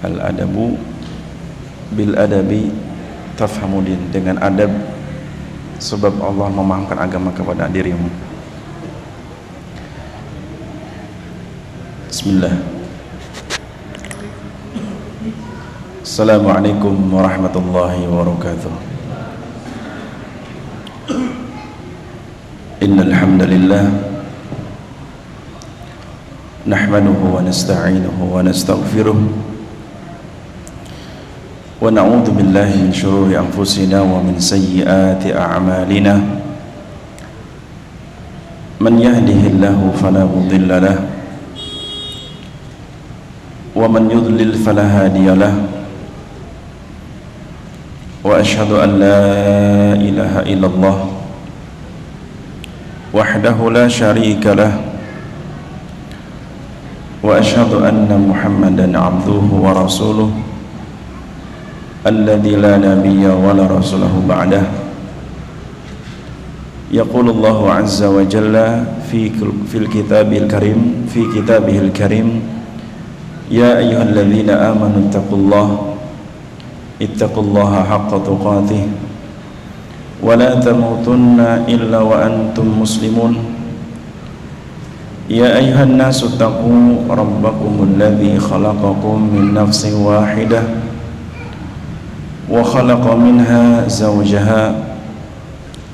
Al-adabu bil adabi tafhamudin, dengan adab sebab Allah memahamkan agama kepada dirimu. Bismillah. Assalamualaikum warahmatullahi wabarakatuh. Innal hamdalillah nahmaduhu wa nasta'inuhu wa nastaghfiruh wa na'udzu billahi min shururi anfusina wa min sayyiati a'malina. Man yahdihillahu fala mudilla lahu wa man yudlil fala hadiya lahu. Wa ashhadu an la ilaha illallah wahdahu la syarika lah, wa ashhadu anna Muhammadan abduhu wa rasuluh alladzi la nabiyya wa la rasulahu ba'dah. Yaqulullahu azza wa jalla fil kitabil karim, fi kitabihil karim, ya ayyuhalladzina amanu ittaqullaha haqqa tuqatih wa la tamutunna illa wa antum muslimun. Ya ayyuhan nasu taqu rabbakumul ladzi khalaqakum min nafsin wahidah wa khalaqa minha zawjaha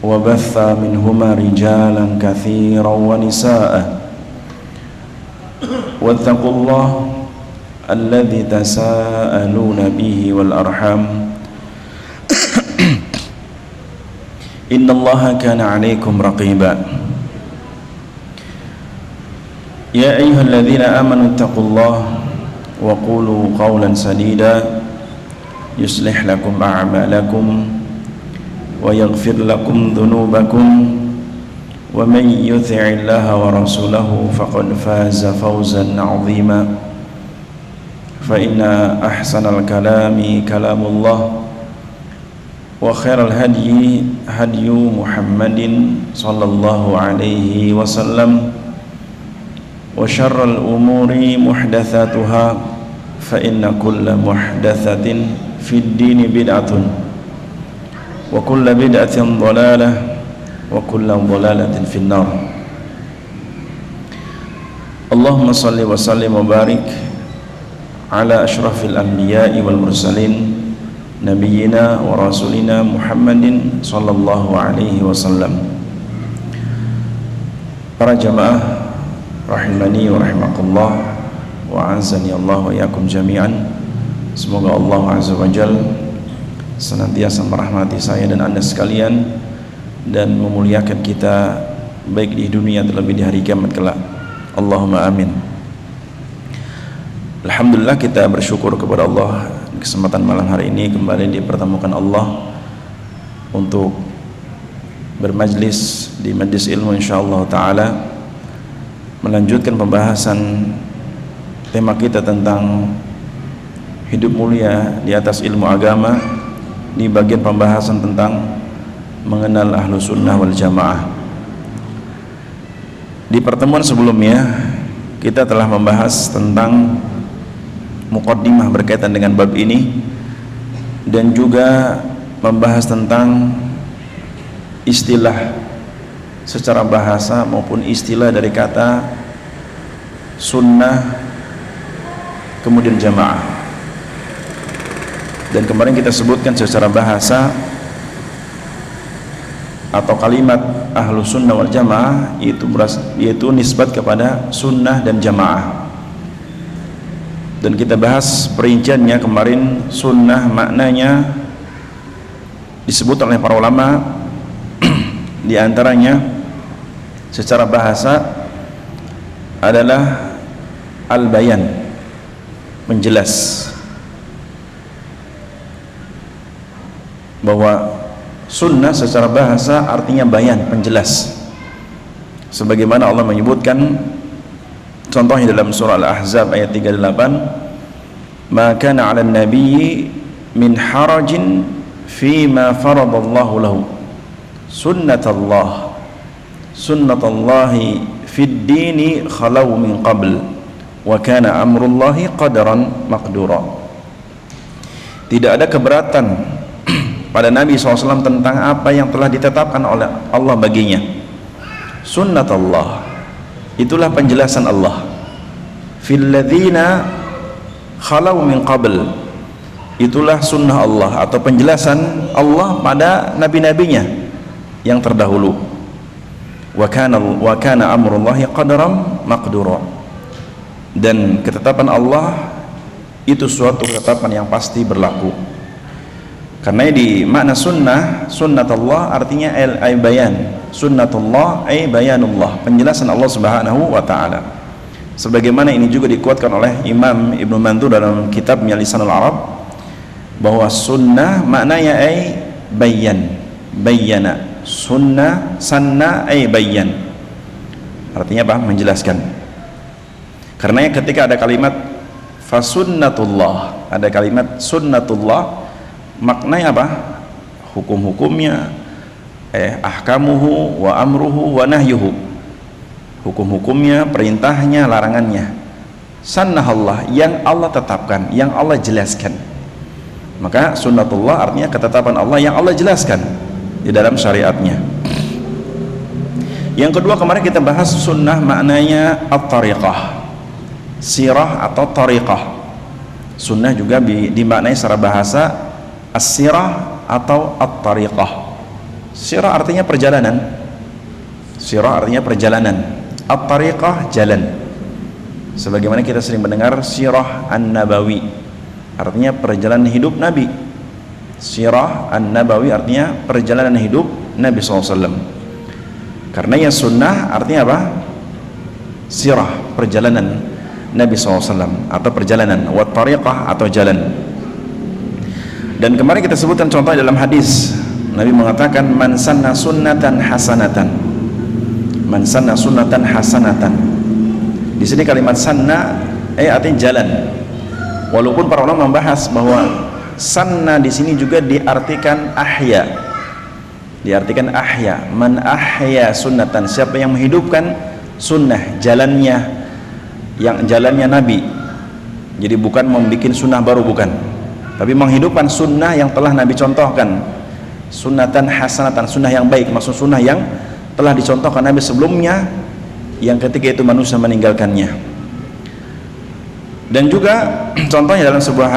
wa batha minhuma rijalan katsiran wa nisaa'a wattaqullaha alladzi tasaaluna bihi wal arham innallaha kana 'alaikum raqiba. Ya ayyuhalladzina amanu taqullaha wa qulu qawlan sadida yuslih lakum a'malakum wa yaghfir lakum dhunubakum wa man yuti'illaha wa rasulahu faqad faza fawzan 'azima. Fa inna ahsanal kalami kalamullah wa khairal hadyi hadyu Muhammadin sallallahu alaihi wasallam wa syarral umuri muhdatsatuha fa inna kulla muhdatsatin fid dini bid'atun wa kulla bid'atin dhalalah wa kulla dhalalatin finnar. Allahumma salli wa sallim wa barik ala asyrafil anbiya'i wal mursalin nabiyyina wa rasulina Muhammadin sallallahu alaihi wasallam. Para jamaah rahimani wa rahimakumullah wa azani Allah wa iyyakum jami'an. Semoga Allah azza wa jalla senantiasa merahmati saya dan anda sekalian dan memuliakan kita baik di dunia terlebih di hari kiamat kelak. Allahumma amin. Alhamdulillah, kita bersyukur kepada Allah di kesempatan malam hari ini kembali dipertemukan Allah untuk bermajlis di majlis ilmu insyaallah taala, melanjutkan pembahasan tema kita tentang hidup mulia di atas ilmu agama di bagian pembahasan tentang mengenal ahlu sunnah wal jamaah. Di pertemuan sebelumnya kita telah membahas tentang muqaddimah berkaitan dengan bab ini dan juga membahas tentang istilah secara bahasa maupun istilah dari kata sunnah kemudian jamaah. Dan kemarin kita sebutkan secara bahasa atau kalimat ahlu sunnah wal jamaah yaitu nisbat kepada sunnah dan jamaah. Dan kita bahas perinciannya kemarin. Sunnah maknanya disebut oleh para ulama di antaranya secara bahasa adalah al-bayan, menjelas, bahwa sunnah secara bahasa artinya bayan, penjelas, sebagaimana Allah menyebutkan contohnya dalam surah Al-Ahzab ayat 38, ma kana 'alan nabiyyi min harajin fima faradallahu lahu sunnatallahi fid dini khalau min qabl wa kana amrullahi qadaran maqdura. Tidak ada keberatan pada Nabi SAW tentang apa yang telah ditetapkan oleh Allah baginya. Sunnat Allah, itulah penjelasan Allah. Fil ladzina khalau min qabl, itulah sunnah Allah atau penjelasan Allah pada nabi-nabinya yang terdahulu. Wa kana amrullahi qadaran maqdura, dan ketetapan Allah itu suatu ketetapan yang pasti berlaku. Karena di makna sunnah, sunnatullah artinya ay bayan, sunnatullah ay bayanullah, penjelasan Allah Subhanahu wa taala. Sebagaimana ini juga dikuatkan oleh Imam Ibnu Mandur dalam kitabnya Lisanul Arab, bahwa sunnah maknanya ay bayan, bayyana, sunnah sanna ay bayan, artinya apa? Menjelaskan. Karena ketika ada kalimat fasunnatullah, ada kalimat sunnatullah, maknanya apa? Hukum-hukumnya, ahkamuhu wa amruhu wa nahyuhu, hukum-hukumnya, perintahnya, larangannya. Sannahullah, yang Allah tetapkan, yang Allah jelaskan. Maka sunnatullah artinya ketetapan Allah yang Allah jelaskan di dalam syariatnya. Yang kedua, kemarin kita bahas sunnah maknanya at-tariqah, sirah atau tariqah. Sunnah juga dimaknai secara bahasa as-sirah atau at-tariqah. Sirah artinya perjalanan, sirah artinya perjalanan, at-tariqah jalan. Sebagaimana kita sering mendengar sirah an-nabawi, artinya perjalanan hidup Nabi. Sirah an-nabawi artinya perjalanan hidup Nabi SAW. Karena ya sunnah artinya apa? Sirah, perjalanan Nabi SAW atau perjalanan, wa tariqah atau jalan. Dan kemarin kita sebutkan contohnya dalam hadis, Nabi mengatakan man sanna sunnatan hasanatan, man sanna sunnatan hasanatan. Di sini kalimat sanna artinya jalan. Walaupun para ulama membahas bahwa sanna di sini juga diartikan ahya, diartikan ahya, man ahya sunnatan, siapa yang menghidupkan sunnah, jalannya, yang jalannya Nabi. Jadi bukan membuat sunnah baru, bukan, tapi menghidupkan sunnah yang telah Nabi contohkan. Sunnatan hasanatan, sunnah yang baik, maksud sunnah yang telah dicontohkan Nabi sebelumnya, yang ketika itu manusia meninggalkannya. Dan juga contohnya dalam sebuah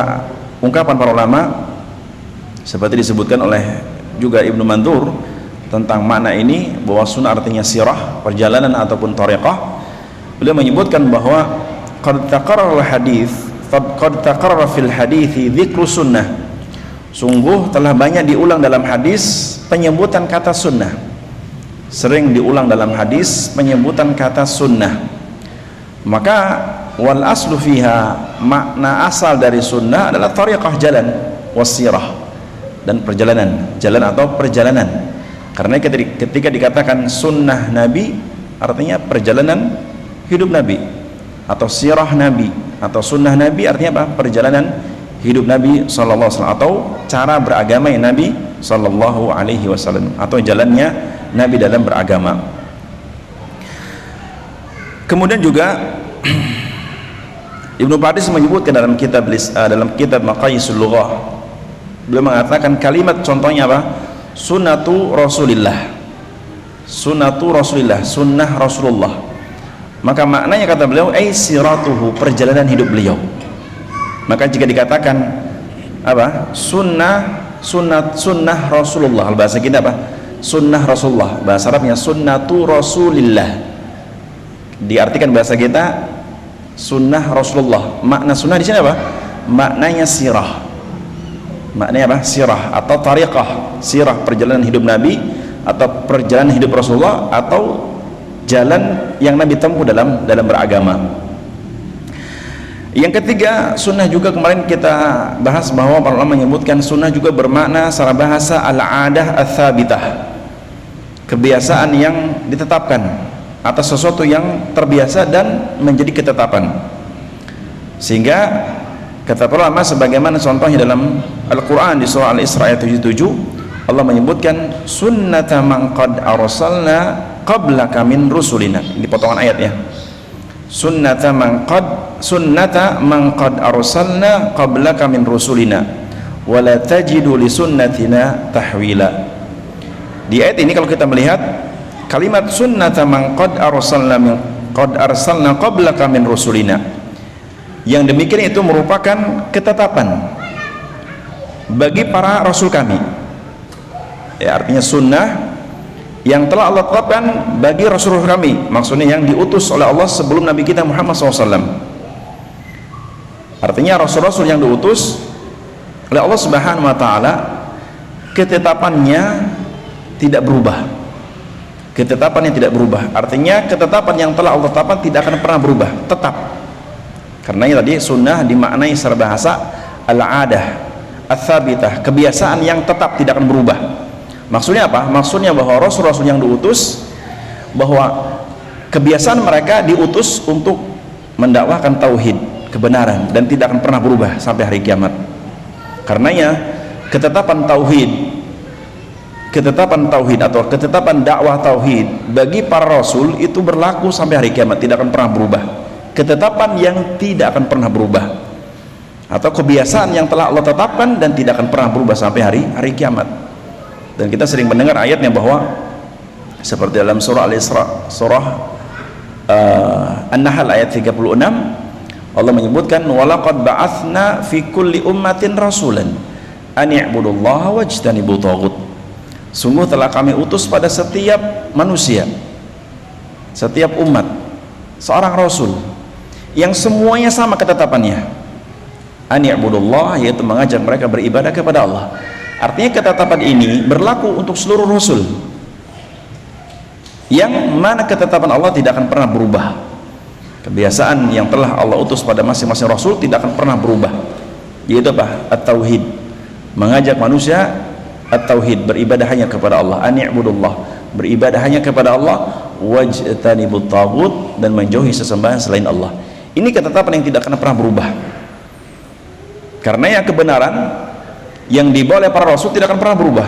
ungkapan para ulama, seperti disebutkan oleh juga Ibnu Mandur tentang makna ini, bahwa sunnah artinya sirah, perjalanan ataupun tariqah. Beliau menyebutkan bahwa qad taqarrara hadits, qad taqarrara fil hadithi dzikru sunnah, sungguh telah banyak diulang dalam hadis penyebutan kata sunnah, sering diulang dalam hadis penyebutan kata sunnah. Maka wal aslu fiha, makna asal dari sunnah adalah tariqah, jalan, wasirah, dan perjalanan, jalan atau perjalanan. Karena ketika dikatakan sunnah Nabi, artinya perjalanan hidup Nabi, atau sirah Nabi, atau sunnah Nabi artinya apa? Perjalanan hidup Nabi SAW, atau cara beragama Nabi SAW, atau jalannya Nabi dalam beragama. Kemudian juga Ibnu Badis menyebutkan dalam kitab Maqayisul Lughah, beliau mengatakan kalimat contohnya apa? Sunnatu Rasulillah, sunnatu Rasulillah, sunnah Rasulullah. Maka maknanya kata beliau siratuhu, perjalanan hidup beliau. Maka jika dikatakan apa? Sunnah Rasulullah, bahasa kita apa? Sunnah Rasulullah, bahasa Arabnya sunnatu Rasulillah. Diartikan bahasa kita sunnah Rasulullah. Makna sunnah di sini apa? Maknanya sirah. Maknanya apa? Sirah atau tariqah. Sirah, perjalanan hidup Nabi, atau perjalanan hidup Rasulullah, atau jalan yang Nabi tempuh dalam beragama. Yang ketiga, sunnah juga kemarin kita bahas bahwa para ulama menyebutkan sunnah juga bermakna secara bahasa al-adah ats-tsabitah, kebiasaan yang ditetapkan, atas sesuatu yang terbiasa dan menjadi ketetapan. Sehingga kata para ulama, sebagaimana contohnya dalam Al-Quran di surah Al-Isra ayat 77, Allah menyebutkan sunnata man qad arsalna qablaka min rusulina. Ini potongan ayat ya. Sunnata man qad arsalna qablaka min rusulina wala tajidu li sunnatina tahwila. Di ayat ini kalau kita melihat kalimat sunnata man qad arsalna qablaka min rusulina, yang demikian itu merupakan ketetapan bagi para rasul kami. Ya, artinya sunnah yang telah Allah tetapkan bagi rasul kami, maksudnya yang diutus oleh Allah sebelum Nabi kita Muhammad SAW. Artinya rasul-rasul yang diutus oleh Allah Subhanahu wa taala, ketetapannya tidak berubah. Ketetapannya tidak berubah. Artinya ketetapan yang telah Allah tetapkan tidak akan pernah berubah, tetap. Karena tadi sunnah dimaknai secara bahasa al-adah, ats-tsabitah, kebiasaan yang tetap tidak akan berubah. Maksudnya apa? Maksudnya bahwa rasul-rasul yang diutus, bahwa kebiasaan mereka diutus untuk mendakwahkan tauhid, kebenaran, dan tidak akan pernah berubah sampai hari kiamat. Karenanya ketetapan tauhid atau ketetapan dakwah tauhid bagi para rasul itu berlaku sampai hari kiamat, tidak akan pernah berubah. Ketetapan yang tidak akan pernah berubah, atau kebiasaan yang telah Allah tetapkan dan tidak akan pernah berubah sampai hari kiamat. Dan kita sering mendengar ayatnya bahwa seperti dalam surah Al-Isra, surah An-Nahl ayat 36, Allah menyebutkan walaqad ba'atsna fi kulli ummatin rasulan an i'budullaha wajtanibut taghut. Sungguh telah kami utus pada setiap manusia, setiap umat, seorang rasul yang semuanya sama ketetapannya, an i'budullah, yaitu mengajak mereka beribadah kepada Allah. Artinya ketetapan ini berlaku untuk seluruh rasul, yang mana ketetapan Allah tidak akan pernah berubah. Kebiasaan yang telah Allah utus pada masing-masing rasul tidak akan pernah berubah, yaitu apa? At-tauhid, mengajak manusia at-tauhid, beribadah hanya kepada Allah, an i'budullah, beribadah hanya kepada Allah, wajtanibut taghut, dan menjauhi sesembahan selain Allah. Ini ketetapan yang tidak akan pernah berubah. Karena yang kebenaran yang dibawa oleh para rasul tidak akan pernah berubah.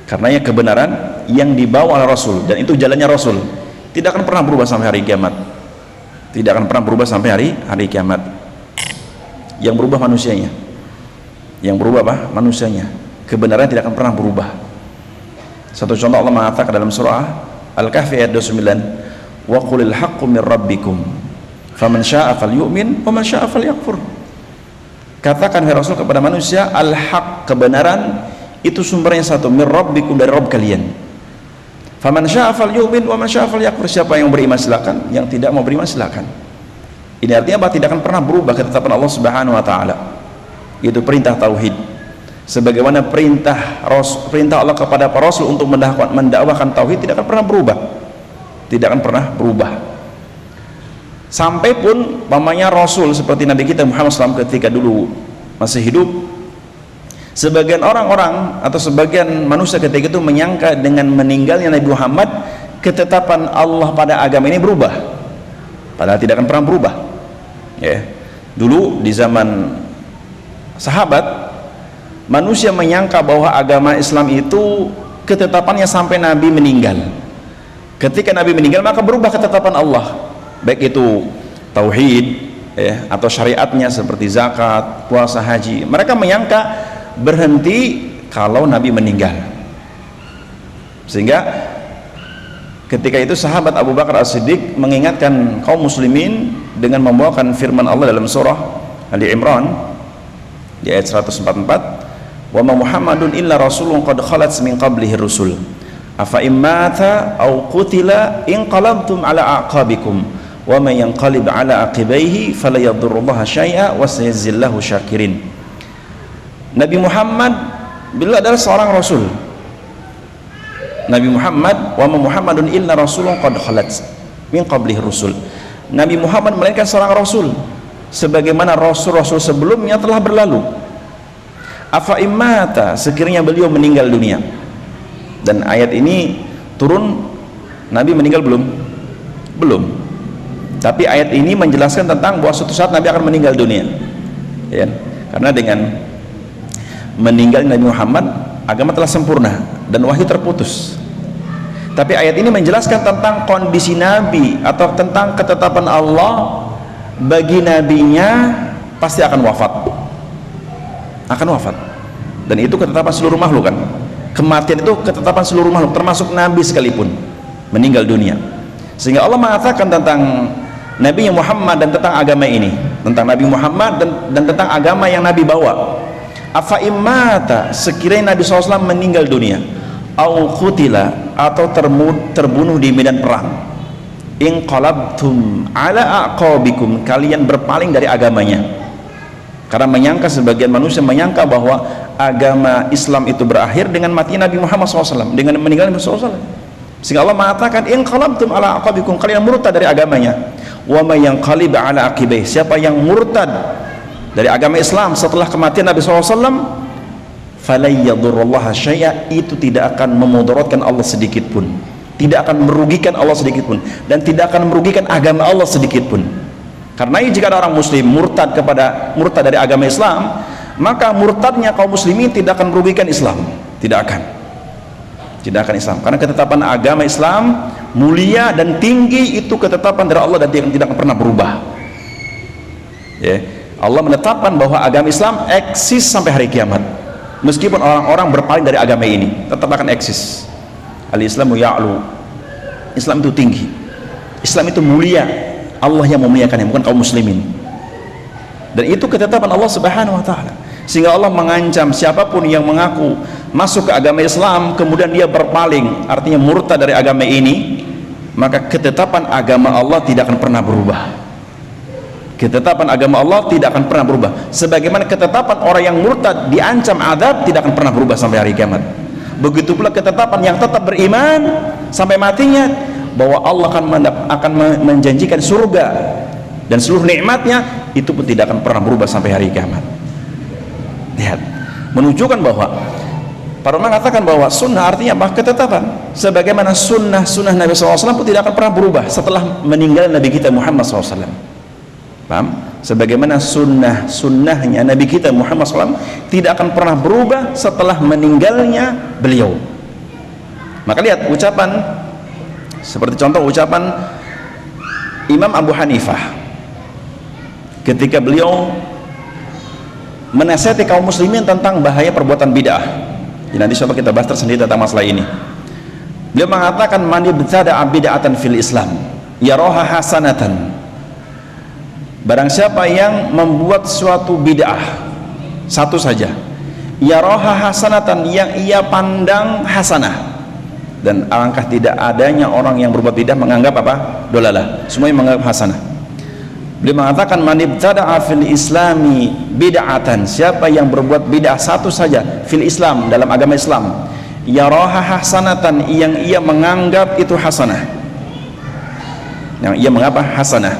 Karena yang kebenaran yang dibawa oleh rasul, dan itu jalannya rasul, tidak akan pernah berubah sampai hari kiamat. Tidak akan pernah berubah sampai hari kiamat. Yang berubah manusianya. Yang berubah apa? Manusianya. Kebenaran tidak akan pernah berubah. Satu contoh Allah mengatakan dalam surah Al-Kahfi ayat 29, wa qulil haqqu mir rabbikum faman syaa'a falyu'min wa man syaa'a falyakfur. Katakan wahai Rasul kepada manusia, al-haq, kebenaran itu sumbernya satu, mir rabbikum, dari Rabb kalian. Faman syaa'a falyu'min wa man syaa'a falyakfur. Siapa yang beriman silakan, yang tidak mau beriman silakan. Ini artinya apa? Tidak akan pernah berubah ketetapan Allah Subhanahu wa taala. Yaitu perintah tauhid. Sebagaimana perintah Allah kepada para rasul untuk mendakwahkan tauhid tidak akan pernah berubah. Tidak akan pernah berubah. Sampai pun pamannya rasul seperti Nabi kita Muhammad SAW ketika dulu masih hidup, sebagian orang-orang atau sebagian manusia ketika itu menyangka dengan meninggalnya Nabi Muhammad ketetapan Allah pada agama ini berubah, padahal tidak akan pernah berubah. Ya, dulu di zaman sahabat, manusia menyangka bahwa agama Islam itu ketetapannya sampai Nabi meninggal. Ketika Nabi meninggal maka berubah ketetapan Allah, baik itu tauhid atau syariatnya seperti zakat, puasa, haji. Mereka menyangka berhenti kalau Nabi meninggal. Sehingga ketika itu sahabat Abu Bakar As-Siddiq mengingatkan kaum muslimin dengan membawakan firman Allah dalam surah Ali Imran di ayat 144, wa ma Muhammadun illa rasulun qad khalat min qablihi rusul afa immata aw qutila inqalabtum ala aqabikum wa man yanqalib ala aqibaihi fala yadurrullaha syai'a wa sayajzillahu syakirin. Nabi Muhammad beliau adalah seorang rasul. Nabi Muhammad, wa ma Muhammadun illa rasulun qad khalat min qablihi rusul. Nabi Muhammad melainkan seorang rasul sebagaimana rasul-rasul sebelumnya telah berlalu. Afa immata, sekiranya beliau meninggal dunia. Dan ayat ini turun, Nabi meninggal belum? Belum. Tapi ayat ini menjelaskan tentang bahwa suatu saat Nabi akan meninggal dunia, ya. Karena dengan meninggal Nabi Muhammad, agama telah sempurna dan wahyu terputus. Tapi ayat ini menjelaskan tentang kondisi Nabi atau tentang ketetapan Allah bagi nabinya pasti akan wafat. akan wafat. Dan itu ketetapan seluruh makhluk kan. Kematian itu ketetapan seluruh makhluk, termasuk Nabi sekalipun meninggal dunia. Sehingga Allah mengatakan tentang Nabi Muhammad dan tentang agama ini, tentang Nabi Muhammad dan tentang agama yang Nabi bawa. Afa immata, sekiranya Nabi SAW meninggal dunia, au qutila, atau terbunuh di medan perang, inqalabtum ala aqabikum, kalian berpaling dari agamanya. Karena menyangka, sebagian manusia menyangka bahwa agama Islam itu berakhir dengan mati Nabi Muhammad SAW, dengan meninggal Nabi SAW. Sehingga Allah mengatakan inqalabtum ala aqabikum, kalian murtad dari agamanya. Wa may yanqalib ala aqibai, siapa yang murtad dari agama Islam setelah kematian Nabi SAW, falay yadurrullaha syai'a, itu tidak akan memudaratkan Allah sedikit pun, tidak akan merugikan Allah sedikit pun, dan tidak akan merugikan agama Allah sedikit pun. Karena jika ada orang muslim murtad dari agama Islam, maka murtadnya kaum muslimin tidak akan merugikan Islam, tidak akan Islam. Karena ketetapan agama Islam mulia dan tinggi, itu ketetapan dari Allah dan tidak akan pernah berubah. Ya, Allah menetapkan bahwa agama Islam eksis sampai hari kiamat. Meskipun orang-orang berpaling dari agama ini, tetap akan eksis. Al-Islamu ya'lu, Islam itu tinggi, Islam itu mulia. Allah yang memuliakannya, bukan kaum muslimin. Dan itu ketetapan Allah Subhanahu wa taala. Sehingga Allah mengancam siapapun yang mengaku masuk ke agama Islam kemudian dia berpaling, artinya murtad dari agama ini, maka ketetapan agama Allah tidak akan pernah berubah. Ketetapan agama Allah tidak akan pernah berubah. Sebagaimana ketetapan orang yang murtad diancam azab tidak akan pernah berubah sampai hari kiamat. Begitu pula ketetapan yang tetap beriman sampai matinya, bahwa Allah akan menjanjikan surga dan seluruh nikmatnya, itu pun tidak akan pernah berubah sampai hari kiamat. Lihat, menunjukkan bahwa para ulama mengatakan bahwa sunnah artinya apa? Ketetapan. Sebagaimana sunnah Nabi SAW pun tidak akan pernah berubah setelah meninggal Nabi kita Muhammad SAW. Paham? Sebagaimana sunnahnya Nabi kita Muhammad SAW tidak akan pernah berubah setelah meninggalnya beliau. Maka lihat ucapan, seperti contoh ucapan Imam Abu Hanifah ketika beliau menasihati kaum muslimin tentang bahaya perbuatan bid'ah. Jadi nanti coba kita bahas tersendiri tentang masalah ini. Beliau mengatakan, man ibtada'a bid'atan fil Islam yaraha hasanatan, barang siapa yang membuat suatu bid'ah satu saja, yaraha hasanatan, yang ia pandang hasanah. Dan alangkah tidak adanya orang yang berbuat bid'ah menganggap apa? Dolalah. Semuanya menganggap hasanah. Beliau mengatakan, man ibtada'a fil islami bid'atan, siapa yang berbuat bid'ah satu saja fil Islam, dalam agama Islam, yaraha hasanatan, yang ia menganggap itu hasanah, yang ia menganggap hasanah,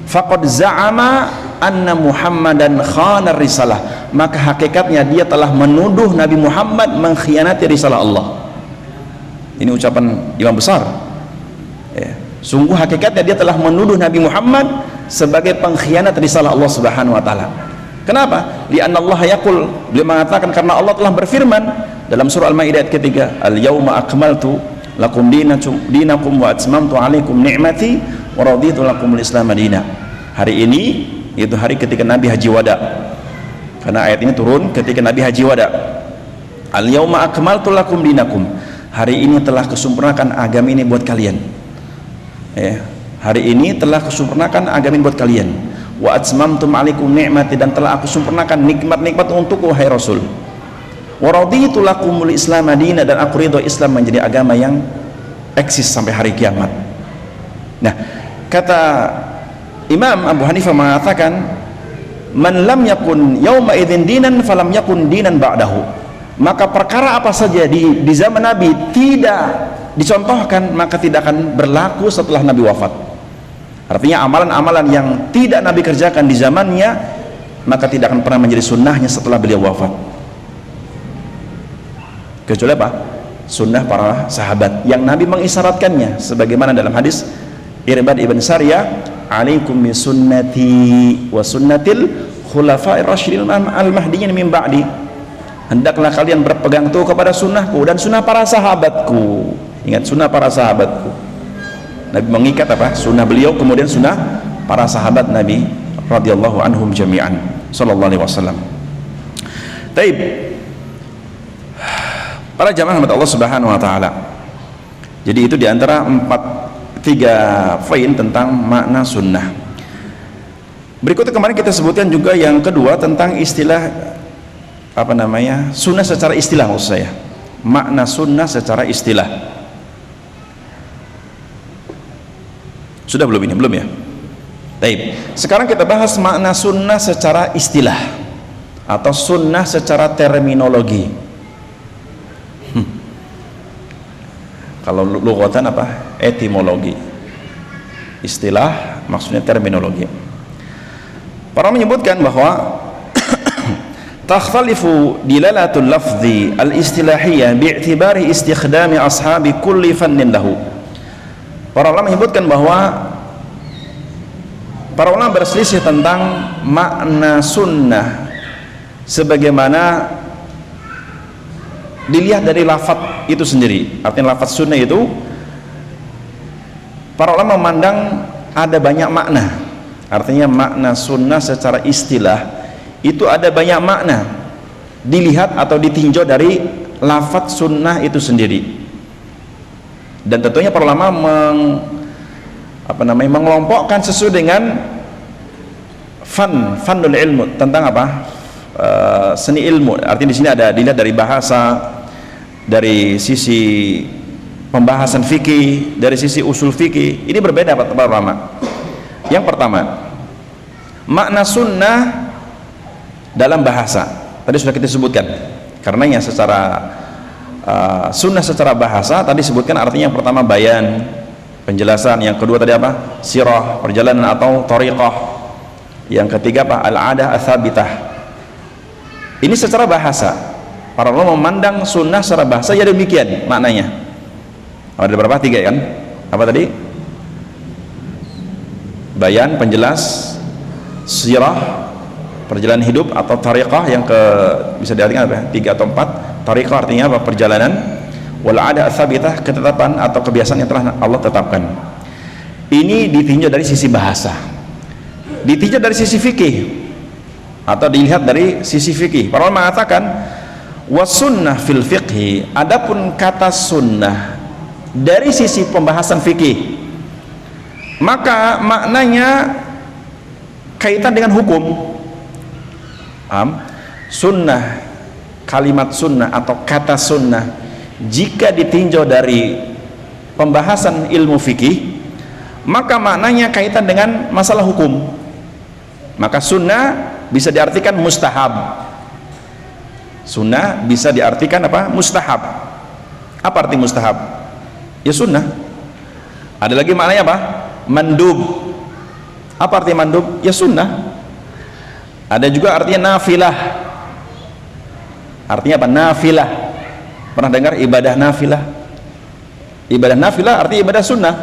faqad za'ama anna Muhammadan khana risalah, maka hakikatnya dia telah menuduh Nabi Muhammad mengkhianati risalah Allah. Ini ucapan imam besar ya. Sungguh hakikatnya dia telah menuduh Nabi Muhammad sebagai pengkhianat risalah Allah Subhanahu wa taala. Kenapa? Li'anna Allah yaqul, beliau mengatakan karena Allah telah berfirman dalam surah Al-Maidah ayat ketiga, al-yauma akmaltu lakum dinakum wa atmamtu alaikum ni'mati wa raditu lakumul islam madina. Hari ini itu hari ketika Nabi haji wada, karena ayat ini turun ketika Nabi haji wada. Al-yauma akmaltu lakum dinakum, hari ini telah kesempurnakan agama ini buat kalian ya. Hari ini telah kesempurnakan agama ini buat kalian. Wa atmamtum alaikum ni'mati, dan telah aku sempurnakan nikmat-nikmat untukku wahai Rasul. Wa raditu lakumul islam madina, dan aku ridho Islam menjadi agama yang eksis sampai hari kiamat. Nah, kata Imam Abu Hanifah mengatakan, man lam yakun yauma idzin dinan falam yakun dinan ba'dahu, maka perkara apa saja di zaman Nabi tidak dicontohkan, maka tidak akan berlaku setelah Nabi wafat. Artinya amalan-amalan yang tidak Nabi kerjakan di zamannya, maka tidak akan pernah menjadi sunnahnya setelah beliau wafat, kecuali apa? Sunnah para sahabat yang Nabi mengisyaratkannya, sebagaimana dalam hadis Irbad ibn Sariyah, alaikum bi sunnati wa sunnatil khulafa'ir rasyidin al-mahdiyyin min ba'di, hendaklah kalian berpegang teguh kepada sunnahku dan sunnah para sahabatku. Ingat, sunnah para sahabatku. Nabi mengikat apa? Sunnah beliau, kemudian sunnah para sahabat Nabi radhiyallahu anhum jami'an sallallahu alaihi wasallam. Taib. Para jamaah rahmat Allah Subhanahu wa taala. Jadi itu diantara tiga poin tentang makna sunnah. Berikutnya kemarin kita sebutkan juga yang kedua tentang istilah sunnah secara istilah, maksud saya. Makna sunnah secara istilah. Sudah belum ini? Belum ya? Taib. Sekarang kita bahas makna sunnah secara istilah atau sunnah secara terminologi. Kalau lughatan apa? Etimologi. Istilah maksudnya terminologi. Para menyebutkan bahwa takhtalifu dilalatul lafzi al-istilahiyah bi'tibari istikhdami ashabi kulli fannin lahu. Para ulama menyebutkan bahwa para ulama berselisih tentang makna sunnah sebagaimana dilihat dari lafaz itu sendiri. Artinya lafaz sunnah itu para ulama memandang ada banyak makna. Artinya makna sunnah secara istilah itu ada banyak makna dilihat atau ditinjau dari lafaz sunnah itu sendiri. Dan tentunya para ulama mengelompokkan sesuai dengan fanul ilmu, tentang seni ilmu. Artinya di sini ada dilihat dari bahasa, dari sisi pembahasan fikih, dari sisi usul fikih. Ini berbeda para ulama. Yang pertama, makna sunnah dalam bahasa tadi sudah kita sebutkan. Karenanya secara sunnah secara bahasa tadi sebutkan artinya yang pertama bayan, penjelasan. Yang kedua tadi sirah, perjalanan atau thariqah. Yang ketiga al-adah ats-tsabitah. Ini secara bahasa. Para ulama memandang sunnah secara bahasa ya demikian maknanya. Ada berapa? 3 kan? Apa tadi? Bayan, penjelas, sirah, perjalanan hidup atau thariqah. Yang bisa diartikan 3 atau 4. Thariqah artinya perjalanan. Wal 'adah ats-tsabitah, ketetapan atau kebiasaan yang telah Allah tetapkan. Ini ditinjau dari sisi bahasa. Ditinjau dari sisi fikih atau dilihat dari sisi fikih. Para ulama mengatakan wasunnah fil fiqhi, adapun kata sunnah dari sisi pembahasan fikih maka maknanya kaitan dengan hukum. Sunnah, kalimat sunnah atau kata sunnah jika ditinjau dari pembahasan ilmu fikih maka maknanya kaitan dengan masalah hukum. Maka sunnah bisa diartikan mustahab. Sunnah bisa diartikan mustahab. Apa arti mustahab? Ya sunnah. Ada lagi maknanya mandub. Apa arti mandub? Ya sunnah. Ada juga artinya nafilah. Artinya nafilah. Pernah dengar ibadah nafilah? Ibadah nafilah artinya ibadah sunnah.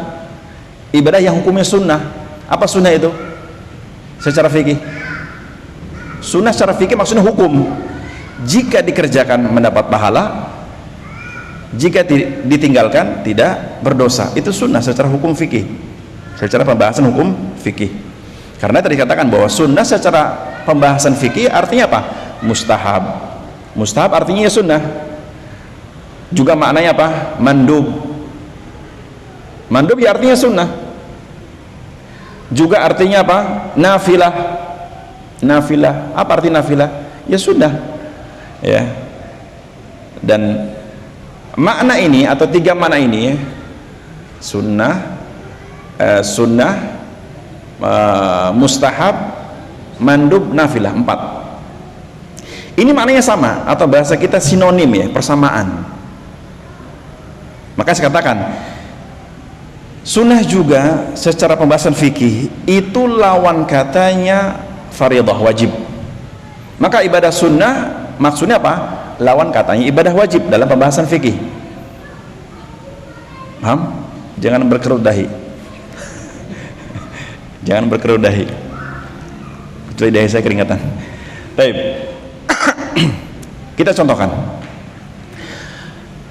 Ibadah yang hukumnya sunnah. Apa sunnah itu? Secara fikih, sunnah secara fikih maksudnya hukum. Jika dikerjakan mendapat pahala, jika ditinggalkan tidak berdosa. Itu sunnah secara hukum fikih, secara pembahasan hukum fikih. Karena tadi dikatakan bahwa sunnah secara pembahasan fikih artinya mustahab. Mustahab artinya ya sunnah. Juga maknanya mandub. Mandub ya artinya sunnah. Juga artinya nafilah. Nafilah, apa arti nafilah? Ya sunnah. Ya. Dan makna ini atau 3 makna ini sunnah, mustahab, mandub, nafilah, 4. Ini maknanya sama atau bahasa kita sinonim ya, persamaan. Maka saya katakan sunnah juga secara pembahasan fikih itu lawan katanya fardhah, wajib. Maka ibadah sunnah maksudnya lawan katanya ibadah wajib dalam pembahasan fikih. Paham? Jangan berkerut dahi. Jangan berkerut dahi. Kecuali dahi saya keringatan. Baik. Kita contohkan.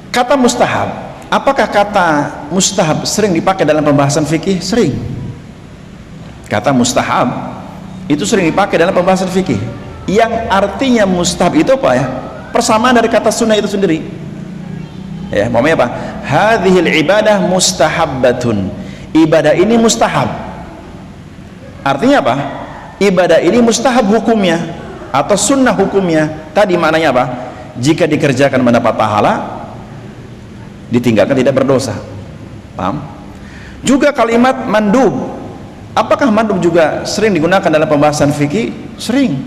Kata mustahab. Apakah kata mustahab sering dipakai dalam pembahasan fikih? Sering. Kata mustahab itu sering dipakai dalam pembahasan fikih. yang artinya mustahab itu apa ya? Persamaan dari kata sunnah itu sendiri. Ya, maksudnya apa? Hadhil ibadah mustahabbatun. Ibadah ini mustahab. Artinya apa? Ibadah ini mustahab hukumnya atau sunnah hukumnya. Tadi maknanya apa? Jika dikerjakan mendapat pahala, ditinggalkan tidak berdosa. Paham? Juga kalimat mandub. Apakah mandub juga sering digunakan dalam pembahasan fikih? Sering.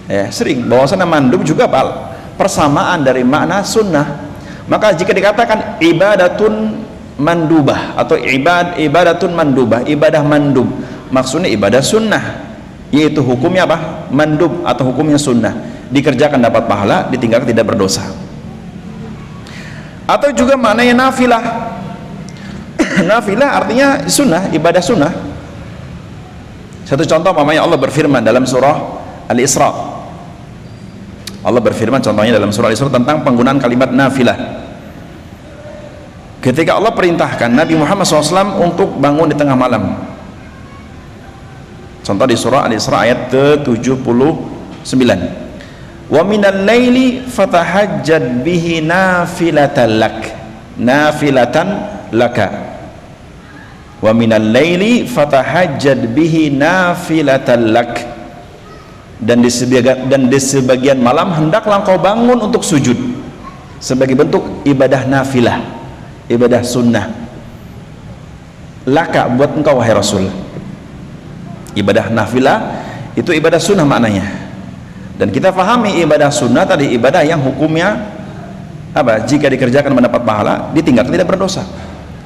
Ya, sering. Bahwasanya mandub juga persamaan dari makna sunnah. Maka jika dikatakan ibadatun mandubah atau ibadatun mandubah, ibadah mandub, maksudnya ibadah sunnah, yaitu hukumnya apa? Mandub atau hukumnya sunnah, dikerjakan dapat pahala, ditinggalkan tidak berdosa. Atau juga maknanya nafilah. Nafilah artinya sunnah, ibadah sunnah. Satu contoh, mamanya Allah berfirman dalam surah Al-Isra. Allah berfirman contohnya dalam surah Al-Isra tentang penggunaan kalimat nafilah. Ketika Allah perintahkan Nabi Muhammad SAW untuk bangun di tengah malam. Contoh di surah Al-Isra ayat ke-79. Wa minal laili fatahajjad bihi nafilatan lak. Nafilatan laka. Wa minal laili fatahajjad bihi nafilatan lak. Dan di sebagian malam hendaklah engkau bangun untuk sujud sebagai bentuk ibadah nafilah, ibadah sunnah laka, buat engkau wahai Rasul. Ibadah nafilah itu ibadah sunnah maknanya. Dan kita pahami ibadah sunnah tadi ibadah yang hukumnya apa? Jika dikerjakan mendapat pahala, ditinggalkan tidak berdosa.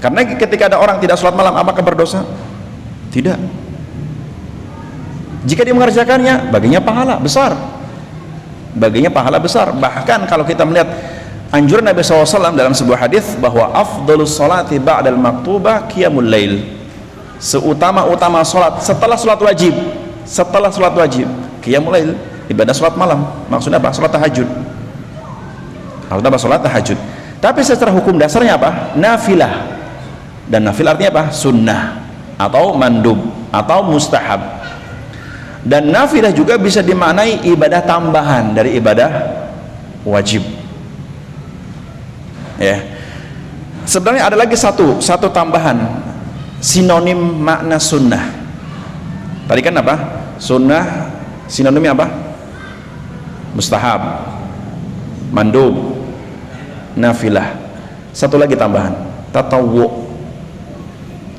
Karena ketika ada orang tidak sholat malam, apakah berdosa? Tidak. Jika dia mengerjakannya, baginya pahala besar. Baginya pahala besar. Bahkan kalau kita melihat anjuran Nabi SAW dalam sebuah hadis bahwa afdhalus salati ba'dal maktubah qiyamul lail. Seutama-utama salat setelah salat wajib. Setelah salat wajib, qiyamul lail, ibadah salat malam. Maksudnya apa? Salat tahajud. Maksudnya apa? Salat tahajud. Tapi secara hukum dasarnya apa? Nafilah. Dan nafilah artinya apa? Sunnah atau mandub atau mustahab. Dan nafilah juga bisa dimaknai ibadah tambahan dari ibadah wajib. Ya. Sebenarnya ada lagi satu tambahan sinonim makna sunnah. Tadi kan apa? Sunnah sinonimnya apa? Mustahab, mandub, nafilah. Satu lagi tambahan, tatawwu.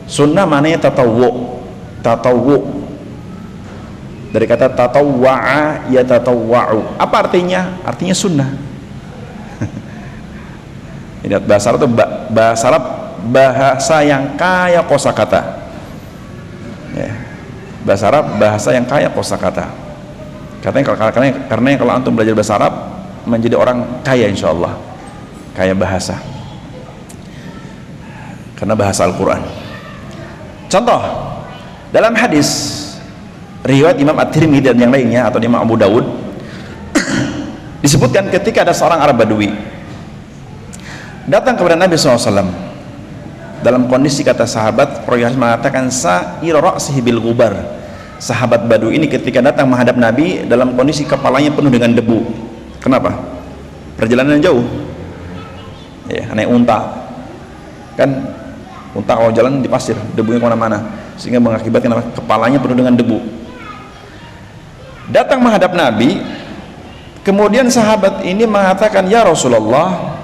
Sunnah maknanya tatawwu. Tatawwu dari kata tatawwa'a yatatawwa'u. Apa artinya? Artinya sunnah. Ini bahasa Arab itu bahasa yang kaya kosakata. Ya. Bahasa Arab bahasa yang kaya kosakata. Karena kalau antum belajar bahasa Arab menjadi orang kaya insyaallah. Kaya bahasa. Karena bahasa Al-Qur'an. Contoh dalam hadis riwayat Imam At-Tirmidzi dan yang lainnya atau Imam Abu Dawud disebutkan ketika ada seorang Arab Badui datang kepada Nabi SAW dalam kondisi, kata sahabat Rasulullah mengatakan sa'ir ra'sihi bil ghubar. Sahabat Badui ini ketika datang menghadap Nabi dalam kondisi kepalanya penuh dengan debu. Kenapa? Perjalanan jauh ya, naik unta kan, unta kalau jalan di pasir debunya kemana-mana sehingga mengakibatkan apa? Kepalanya penuh dengan debu. Datang menghadap Nabi, kemudian sahabat ini mengatakan, ya Rasulullah,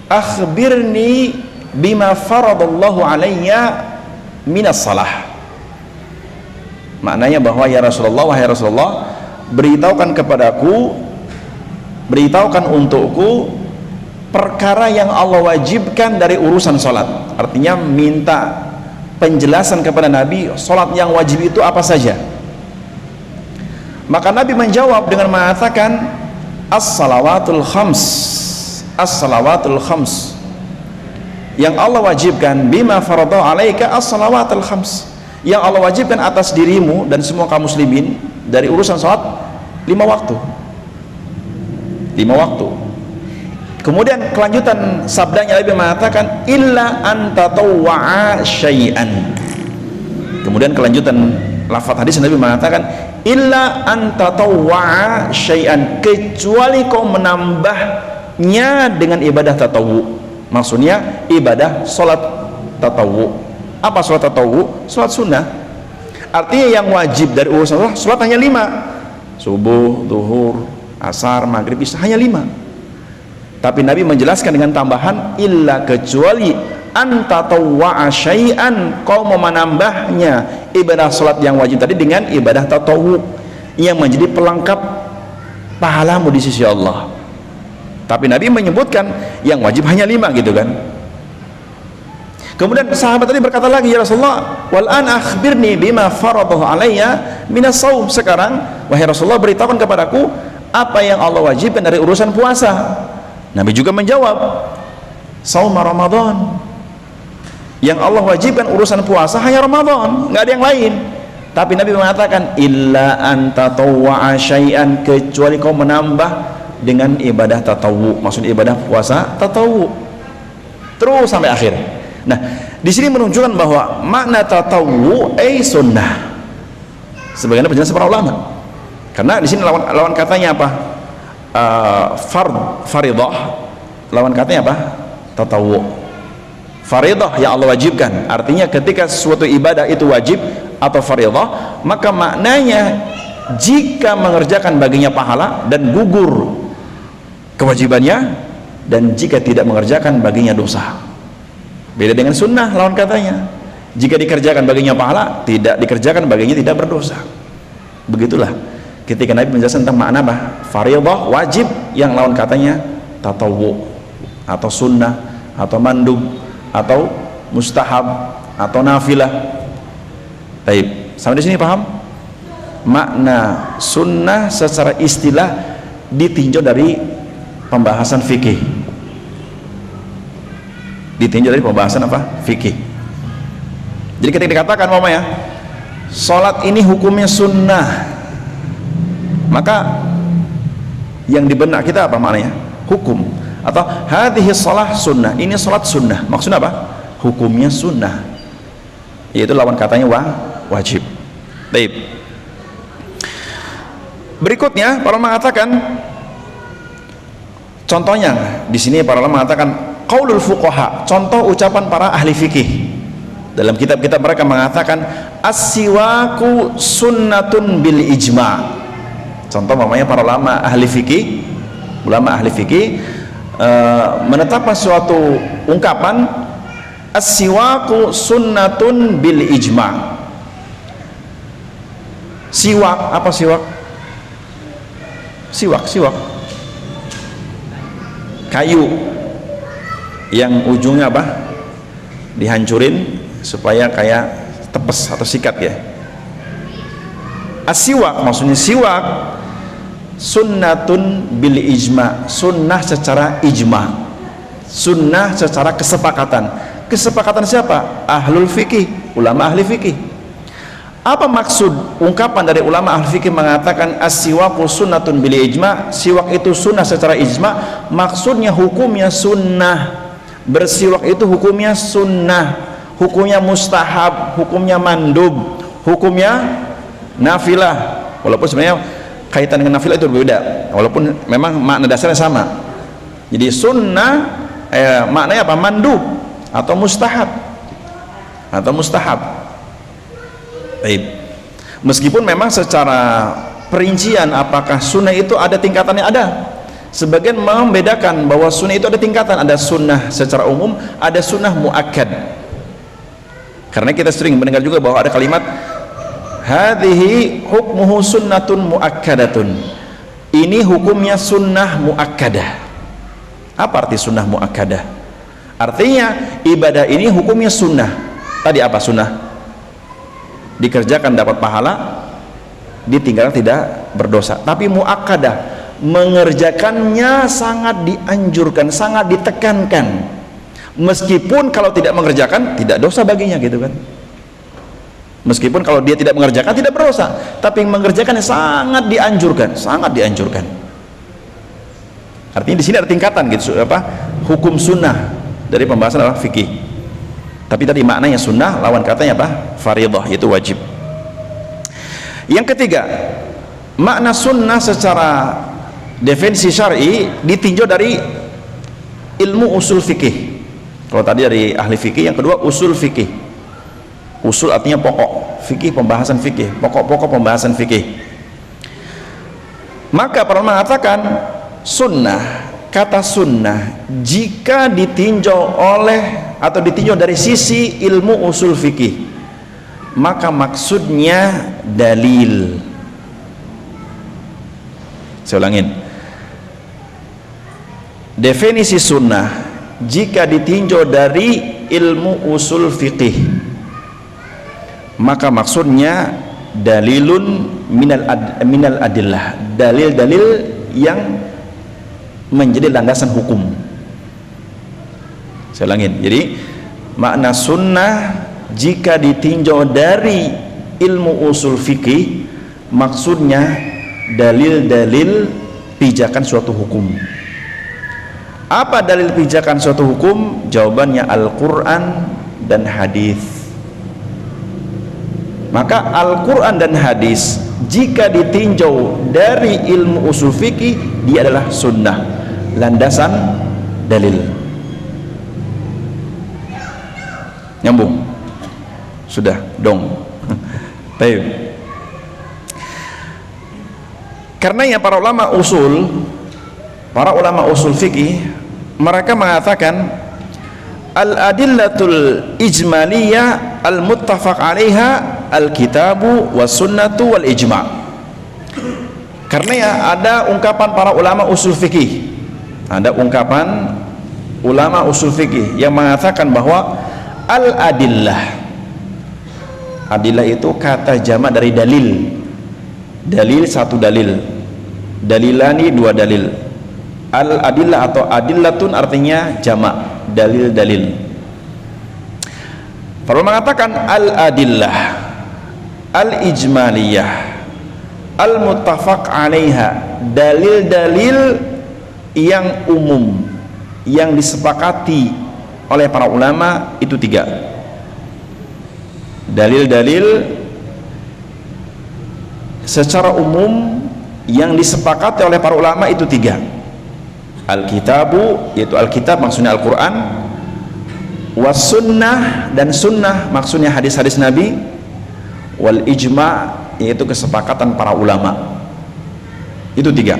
akhbirni bima faradallahu alayya minas salah. Maknanya bahwa ya Rasulullah, wahai Rasulullah, beritahukan kepadaku, beritahukan untukku perkara yang Allah wajibkan dari urusan salat. Artinya minta penjelasan kepada Nabi, salat yang wajib itu apa saja. Maka Nabi menjawab dengan mengatakan as-salawatul khams. As-salawatul khams yang Allah wajibkan, bima farada alaika as-salawatul khams, yang Allah wajibkan atas dirimu dan semua kaum muslimin dari urusan salat 5 waktu. 5 waktu. Kemudian kelanjutan sabdanya Nabi mengatakan illa an tatawwa'a syai'an. Kemudian kelanjutan lafaz hadis Nabi mengatakan illa an tatawwa'a syai'an, kecuali kau menambahnya dengan ibadah tatawwu. Maksudnya ibadah salat tatawwu. Apa salat tatawwu? Salat sunnah. Artinya yang wajib dari urusan salat hanya 5: subuh, zuhur, asar, maghrib, isya, hanya 5. Tapi Nabi menjelaskan dengan tambahan illa, kecuali anta tawwa'a syai'an, kau mau menambahnya ibadah salat yang wajib tadi dengan ibadah tatawwu yang menjadi pelengkap pahalamu di sisi Allah. Tapi Nabi menyebutkan yang wajib hanya 5 gitu kan. Kemudian sahabat tadi berkata lagi, ya Rasulullah, wal an akhbirni bima faradahu alayya minas shaum. Sekarang wahai Rasulullah, beritahukan kepadaku apa yang Allah wajibkan dari urusan puasa. Nabi juga menjawab, saum Ramadan. Yang Allah wajibkan urusan puasa hanya Ramadan, nggak ada yang lain. Tapi Nabi mengatakan illa anta tawwa'a syai'an, kecuali kau menambah dengan ibadah tatawwu, maksud ibadah puasa tatawwu, terus sampai akhir. Nah, di sini menunjukkan bahwa makna tatawwu sunnah. Sebagaimana penjelasan para ulama. Karena di sini lawan katanya apa? Fardhah. Lawan katanya apa? Tatawwu. Fardhah yang Allah wajibkan. Artinya ketika suatu ibadah itu wajib atau fardhah, maka maknanya jika mengerjakan baginya pahala dan gugur kewajibannya, dan jika tidak mengerjakan baginya dosa. Beda dengan sunnah, lawan katanya, jika dikerjakan baginya pahala, tidak dikerjakan baginya tidak berdosa. Begitulah ketika Nabi menjelaskan tentang makna apa? Fardhah wajib, yang lawan katanya tatawwu atau sunnah atau mandub atau mustahab atau nafilah. Baik, sampai di sini paham? Makna sunnah secara istilah ditinjau dari pembahasan fikih. Ditinjau dari pembahasan apa? Fikih. Jadi ketika dikatakan ya, sholat ini hukumnya sunnah, maka yang di benak kita apa maknanya? Hukum. Atau hadhihi sholah sunnah, ini sholat sunnah, maksudnya apa? Hukumnya sunnah, yaitu lawan katanya wajib. Baik. Berikutnya para ulama mengatakan, contohnya di sini para ulama mengatakan qaulul fuqaha, contoh ucapan para ahli fikih. Dalam kitab-kitab mereka mengatakan as-siwaku sunnatun bil ijma'. Contoh namanya para ulama ahli fikih, menetapkan suatu ungkapan as-siwaku sunnatun bil ijma'. Siwak, apa siwak? Siwak kayu yang ujungnya apa? Dihancurin supaya kayak tepes atau sikat ya. As-siwak, maksudnya siwak sunnatun bil ijma', sunnah secara ijma', sunnah secara kesepakatan. Kesepakatan siapa? Ahlul fikih, ulama ahli fikih. Apa maksud ungkapan dari ulama ahli fikih mengatakan as-siwaku sunnatun bil ijma'? Siwak itu sunnah secara ijma', maksudnya hukumnya sunnah. Bersiwak itu hukumnya sunnah, hukumnya mustahab, hukumnya mandub, hukumnya nafilah. Walaupun sebenarnya kaitan dengan nafilah itu berbeda, walaupun memang makna dasarnya sama. Jadi sunnah maknanya apa? Mandub atau mustahab, Baik. Meskipun memang secara perincian apakah sunnah itu ada tingkatannya, ada. Sebagian membedakan bahwa sunnah itu ada tingkatan, ada sunnah secara umum, ada sunnah muakkad. Karena kita sering mendengar juga bahwa ada kalimat hadhihi hukmuhu sunnatun muakkadatun. Ini hukumnya sunnah muakkadah. Apa arti sunnah muakkadah? Artinya ibadah ini hukumnya sunnah. Tadi apa sunnah? Dikerjakan dapat pahala, ditinggalkan tidak berdosa. Tapi muakkadah, mengerjakannya sangat dianjurkan, sangat ditekankan. Meskipun kalau tidak mengerjakan tidak dosa baginya gitu kan. Meskipun kalau dia tidak mengerjakan tidak berdosa, tapi mengerjakannya sangat dianjurkan, sangat dianjurkan. Artinya di sini ada tingkatan gitu, apa? Hukum sunnah dari pembahasan apa? Fikih. Tapi tadi maknanya sunnah, lawan katanya apa? Fardhah, itu wajib. Yang ketiga, makna sunnah secara definisi syar'i ditinjau dari ilmu usul fikih. Kalau tadi dari ahli fikih, yang kedua usul fikih. Usul artinya pokok, fikih pembahasan fikih, pokok-pokok pembahasan fikih. Maka para ulama mengatakan sunnah, kata sunnah jika ditinjau oleh atau ditinjau dari sisi ilmu usul fikih, maka maksudnya dalil. Saya ulangin, definisi sunnah jika ditinjau dari ilmu usul fikih, maka maksudnya dalilun minal adillah, dalil-dalil yang menjadi landasan hukum. Saya ulangin, jadi makna sunnah jika ditinjau dari ilmu usul fikih, maksudnya dalil-dalil pijakan suatu hukum. Apa dalil pijakan suatu hukum? Jawabannya Al-Quran dan hadis. Maka Al-Quran dan hadis jika ditinjau dari ilmu usul fikih, dia adalah sunnah, landasan dalil. Nyambung? Sudah dong. Baik. Karena ya para ulama usul fikih, mereka mengatakan al-adillatul ijmaliyah al-muttafaq 'alaiha al-kitabu was sunnatu wal ijma'. Karena ya ada ungkapan para ulama usul fikih, ada ungkapan ulama usul fikih yang mengatakan bahwa al-adillah, adillah itu kata jamak dari dalil. Dalil satu dalil, dalilani dua dalil. Al-adillah atau adillatun artinya jamak, dalil-dalil. Perlu mengatakan al-adillah al-ijmaliyah al-muttafaq 'alaiha, dalil-dalil yang umum yang disepakati oleh para ulama itu tiga. Dalil-dalil secara umum yang disepakati oleh para ulama itu tiga. Al-kitabu, yaitu Alkitab maksudnya Al-Quran, was sunnah, dan sunnah maksudnya hadis-hadis Nabi, wal ijma', yaitu kesepakatan para ulama. Itu tiga.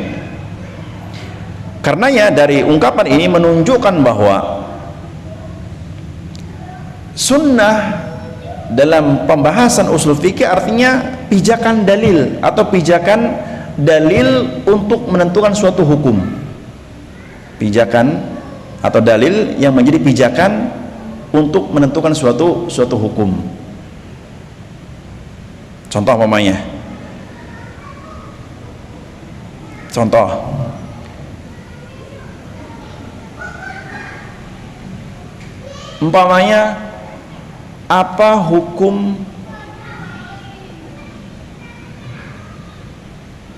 Karenanya dari ungkapan ini menunjukkan bahwa sunnah dalam pembahasan usul fikih artinya pijakan dalil atau pijakan dalil untuk menentukan suatu hukum. Pijakan atau dalil yang menjadi pijakan untuk menentukan suatu hukum. Contoh umpamanya, apa hukum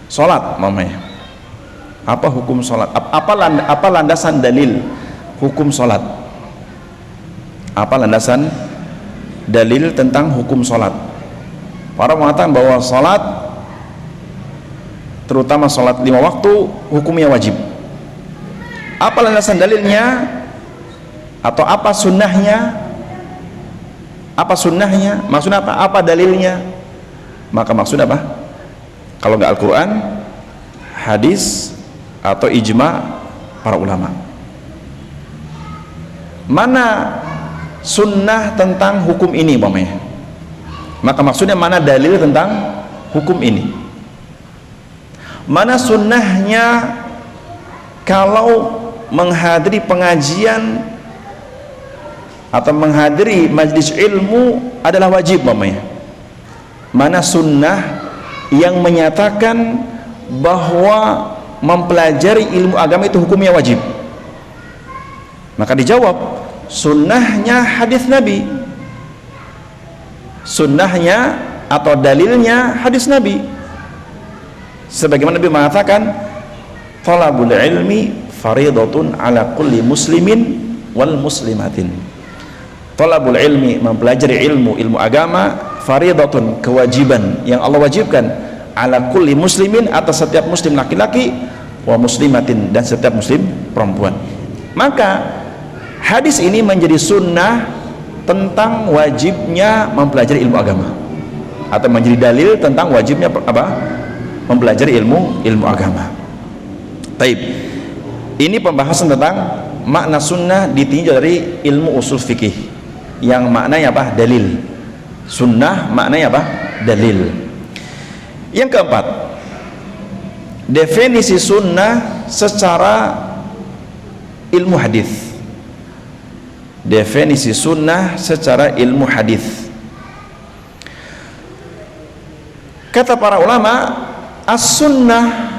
sholat umpamanya? Apa hukum sholat? Apa landasan dalil hukum sholat? Apa landasan dalil tentang hukum sholat? Para mengatakan bahwa sholat, terutama sholat 5 waktu, hukumnya wajib. Apa landasan dalilnya? Atau apa sunnahnya? Apa sunnahnya? Maksudnya apa? Apa dalilnya? Maka maksudnya apa? Kalau nggak Al-Quran, hadis, atau ijma' para ulama. Mana sunnah tentang hukum ini umpamanya? Maka maksudnya mana dalil tentang hukum ini? Mana sunnahnya kalau menghadiri pengajian atau menghadiri majlis ilmu adalah wajib umpamanya? Mana sunnah yang menyatakan bahwa mempelajari ilmu agama itu hukumnya wajib? Maka dijawab, sunnahnya hadis Nabi, sunnahnya atau dalilnya hadis Nabi. Sebagaimana Nabi mengatakan, talabul ilmi faridatun ala kulli muslimin wal muslimatin. Talabul ilmi, mempelajari ilmu agama, faridatun, kewajiban yang Allah wajibkan, ala kulli muslimin, atas setiap muslim laki-laki, wa muslimatin, dan setiap muslim perempuan. Maka hadis ini menjadi sunnah tentang wajibnya mempelajari ilmu agama, atau menjadi dalil tentang wajibnya mempelajari ilmu agama. Taib. Ini pembahasan tentang makna sunnah ditinjau dari ilmu usul fikih, yang maknanya dalil. Sunnah maknanya dalil. Yang keempat, definisi sunnah secara ilmu hadis. Definisi sunnah secara ilmu hadis. Kata para ulama, as-sunnah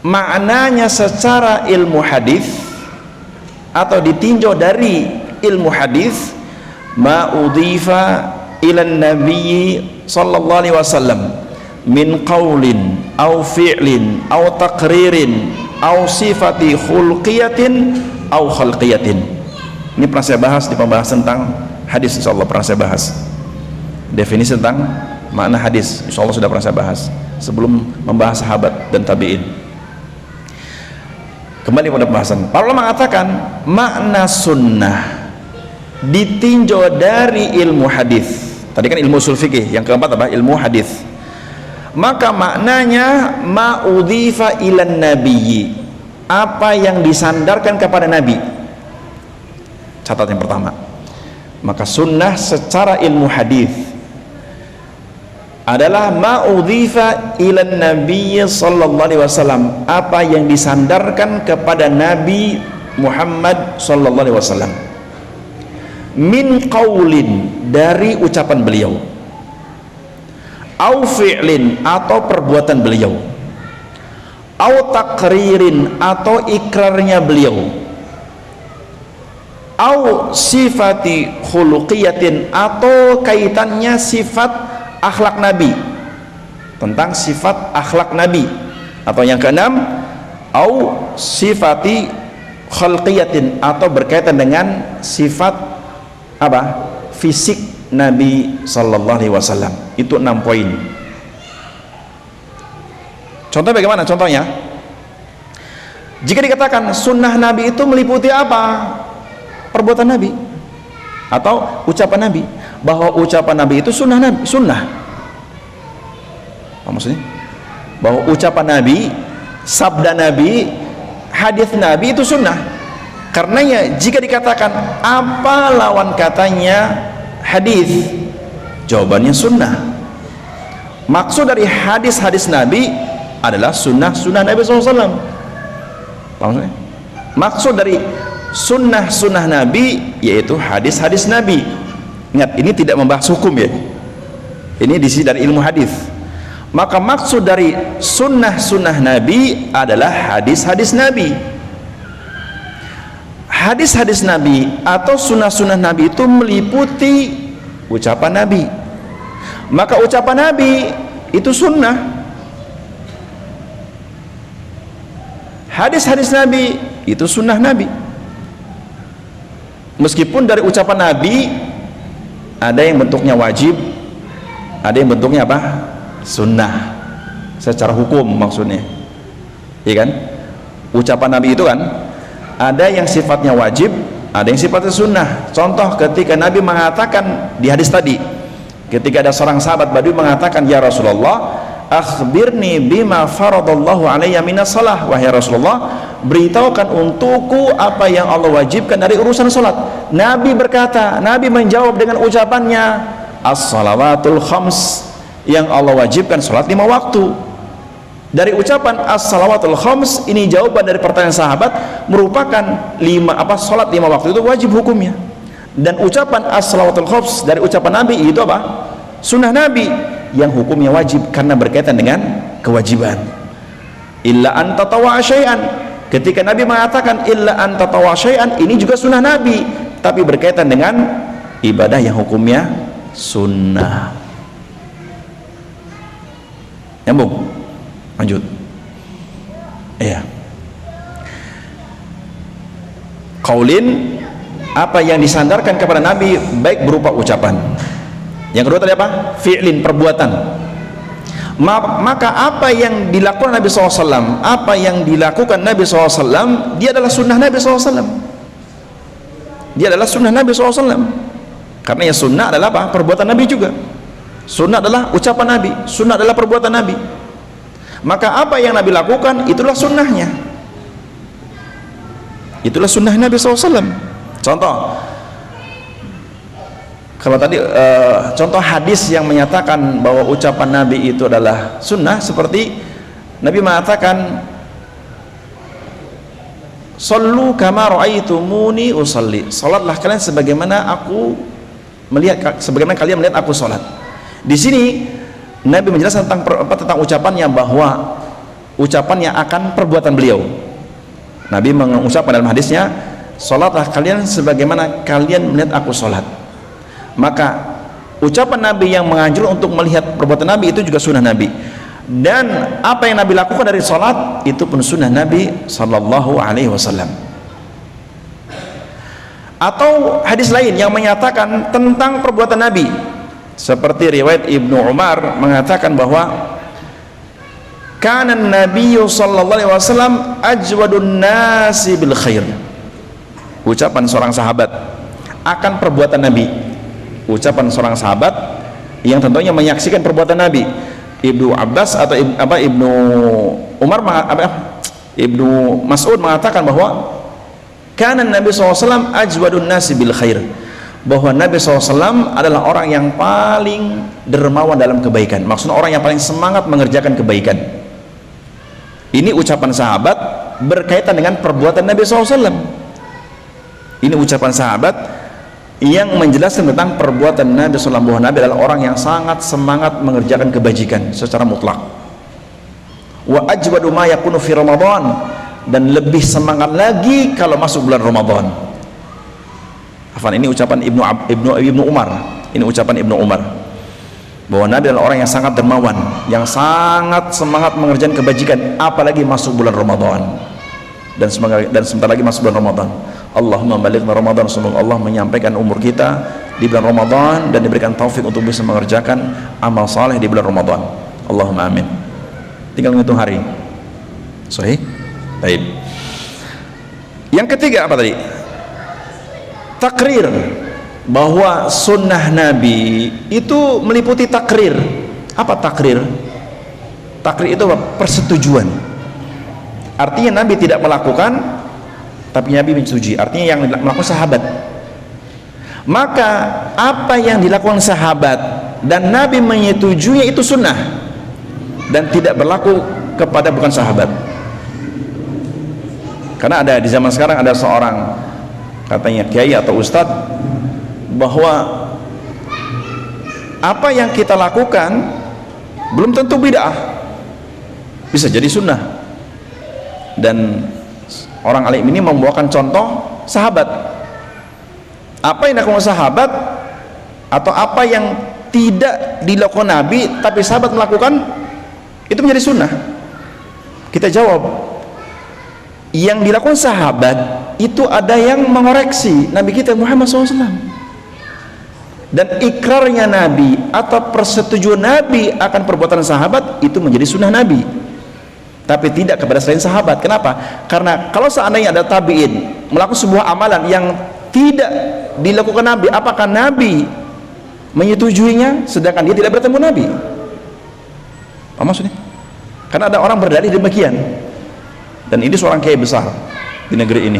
maknanya secara ilmu hadis atau ditinjau dari ilmu hadis, ma udhifa ila nabi sallallahu alaihi wasallam min qaulin aw fi'lin aw taqririn aw sifati khulqiyatin aw khalqiyatin. Ini pernah saya bahas di pembahasan tentang hadis, insyaallah pernah saya bahas definisi tentang makna hadis, insyaallah sudah pernah saya bahas sebelum membahas sahabat dan tabi'in. Kembali pada pembahasan, para ulama mengatakan makna sunnah ditinjau dari ilmu hadis. Tadi kan ilmu usul fikih, yang keempat ilmu hadis. Maka maknanya ma udhifa ilan nabiyyi, apa yang disandarkan kepada nabi. Catat yang pertama, maka sunnah secara ilmu hadis adalah ma udhifa ilan nabiyyi sallallahu alaihi wasallam, apa yang disandarkan kepada Nabi Muhammad sallallahu alaihi wasallam, min qaulin, dari ucapan beliau, au fi'lin, atau perbuatan beliau, au taqririn, atau ikrarnya beliau, au sifati khuluqiyatin, atau kaitannya sifat akhlak Nabi, tentang sifat akhlak Nabi. Atau yang keenam, au sifati khalqiyatin, atau berkaitan dengan sifat fisik Nabi sallallahu alaihi wasallam. Itu 6 poin. Contoh bagaimana? Contohnya, jika dikatakan sunnah Nabi itu meliputi apa? Perbuatan Nabi atau ucapan Nabi, bahwa ucapan Nabi itu sunnah Nabi, sunnah. Apa maksudnya? Bahwa ucapan Nabi, sabda Nabi, hadis Nabi itu sunnah. Karenanya jika dikatakan apa lawan katanya hadis, jawabannya sunnah. Maksud dari hadis-hadis Nabi adalah sunnah-sunnah Nabi SAW. Apa maksudnya? Maksud dari sunnah-sunnah Nabi yaitu hadis-hadis Nabi. Ingat, ini tidak membahas hukum ya, ini diisi dari ilmu hadis. Maka maksud dari sunnah-sunnah Nabi adalah hadis-hadis Nabi. Hadis-hadis Nabi atau sunnah-sunnah Nabi itu meliputi ucapan Nabi. Maka ucapan Nabi itu sunnah. Hadis-hadis Nabi itu sunnah Nabi. Meskipun dari ucapan Nabi ada yang bentuknya wajib, ada yang bentuknya sunnah secara hukum maksudnya, iya kan? Ucapan Nabi itu kan ada yang sifatnya wajib, ada yang sifatnya sunnah. Contoh ketika Nabi mengatakan di hadis tadi, ketika ada seorang sahabat Badui mengatakan, ya Rasulullah, akhbirni bima faradallahu alayya minas salah. Wahai Rasulullah, beritahukan untukku apa yang Allah wajibkan dari urusan salat. Nabi berkata, Nabi menjawab dengan ucapannya, as-salawatul khams, yang Allah wajibkan salat 5 waktu. Dari ucapan as-salawatul khams ini, jawaban dari pertanyaan sahabat, merupakan salat 5 waktu itu wajib hukumnya. Dan ucapan as-salawatul khams dari ucapan Nabi itu sunnah Nabi yang hukumnya wajib karena berkaitan dengan kewajiban. Illa an tatawa syai'an, ketika Nabi mengatakan illa an tatawa syai'an, ini juga sunnah Nabi tapi berkaitan dengan ibadah yang hukumnya sunnah. Nyambung? Lanjut. Iya. Qaulin, apa yang disandarkan kepada Nabi baik berupa ucapan Yang kedua tadi apa? Fi'lin, perbuatan. Maka apa yang dilakukan Nabi SAW, apa yang dilakukan Nabi SAW, dia adalah sunnah Nabi SAW. Dia adalah sunnah Nabi SAW. Karena ya sunnah adalah apa? Perbuatan Nabi juga. Sunnah adalah ucapan Nabi, sunnah adalah perbuatan Nabi. Maka apa yang Nabi lakukan, itulah sunnahnya. Itulah sunnah Nabi SAW. Contoh, kalau tadi contoh hadis yang menyatakan bahwa ucapan Nabi itu adalah sunnah, seperti Nabi mengatakan, "Shallu kama ra'aitumuni usalli." Salatlah kalian sebagaimana aku melihat, sebagaimana kalian melihat aku salat. Di sini Nabi menjelaskan tentang ucapannya, bahwa ucapannya akan perbuatan beliau. Nabi mengucapkan dalam hadisnya, "Salatlah kalian sebagaimana kalian melihat aku salat." Maka ucapan Nabi yang menganjurkan untuk melihat perbuatan Nabi itu juga sunnah Nabi, dan apa yang Nabi lakukan dari salat itu pun sunnah Nabi sallallahu alaihi wasallam. Atau hadis lain yang menyatakan tentang perbuatan Nabi, seperti riwayat Ibnu Umar mengatakan bahwa kana Nabiyyu sallallahu alaihi wasallam ajwadun nasi bil khair. Ucapan seorang sahabat akan perbuatan Nabi, ucapan seorang sahabat yang tentunya menyaksikan perbuatan Nabi. Ibnu Abbas atau Ibnu Umar, Ibnu Mas'ud mengatakan bahwa kana Nabi SAW ajwadun nasi bil khair, bahwa Nabi SAW adalah orang yang paling dermawan dalam kebaikan. Maksudnya orang yang paling semangat mengerjakan kebaikan. Ini ucapan sahabat berkaitan dengan perbuatan Nabi SAW. Ini ucapan sahabat yang menjelaskan tentang perbuatan Nabi SAW, bahwa Nabi adalah orang yang sangat semangat mengerjakan kebajikan secara mutlak. Wa ajwadu ma yakunu fi Ramadan, dan lebih semangat lagi kalau masuk bulan Ramadan. Ini ucapan Ibnu Umar. Ini ucapan Ibnu Umar, bahwa Nabi adalah orang yang sangat dermawan, yang sangat semangat mengerjakan kebajikan, apalagi masuk bulan Ramadan. Dan sebentar lagi masuk bulan Ramadan. Allahumma balighna Ramadan, semoga Allah menyampaikan umur kita di bulan Ramadan dan diberikan taufik untuk bisa mengerjakan amal saleh di bulan Ramadan. Allahumma amin. Tinggal menghitung hari. Sahih? Baik. Yang ketiga apa tadi? Takrir, bahwa sunnah Nabi itu meliputi takrir. Apa takrir? Takrir itu apa? Persetujuan. Artinya Nabi tidak melakukan, tapi Nabi menyetujui. Artinya yang melakukan sahabat. Maka apa yang dilakukan sahabat dan Nabi menyetujuinya itu sunnah, dan tidak berlaku kepada bukan sahabat. Karena ada di zaman sekarang ada seorang, katanya kiai atau ustadz, bahwa apa yang kita lakukan belum tentu bid'ah, bisa jadi sunnah. Dan orang alim ini membawakan contoh sahabat. Apa yang dilakukan sahabat atau apa yang tidak dilakukan Nabi tapi sahabat melakukan, itu menjadi sunnah. Kita jawab, yang dilakukan sahabat itu ada yang mengoreksi Nabi kita Muhammad SAW, dan ikrarnya Nabi atau persetujuan Nabi akan perbuatan sahabat itu menjadi sunnah Nabi, tapi tidak kepada selain sahabat. Kenapa? Karena kalau seandainya ada tabi'in melakukan sebuah amalan yang tidak dilakukan Nabi, apakah Nabi menyetujuinya sedangkan dia tidak bertemu Nabi? Apa maksudnya? Karena ada orang berdalih demikian, dan ini seorang kiai besar di negeri ini.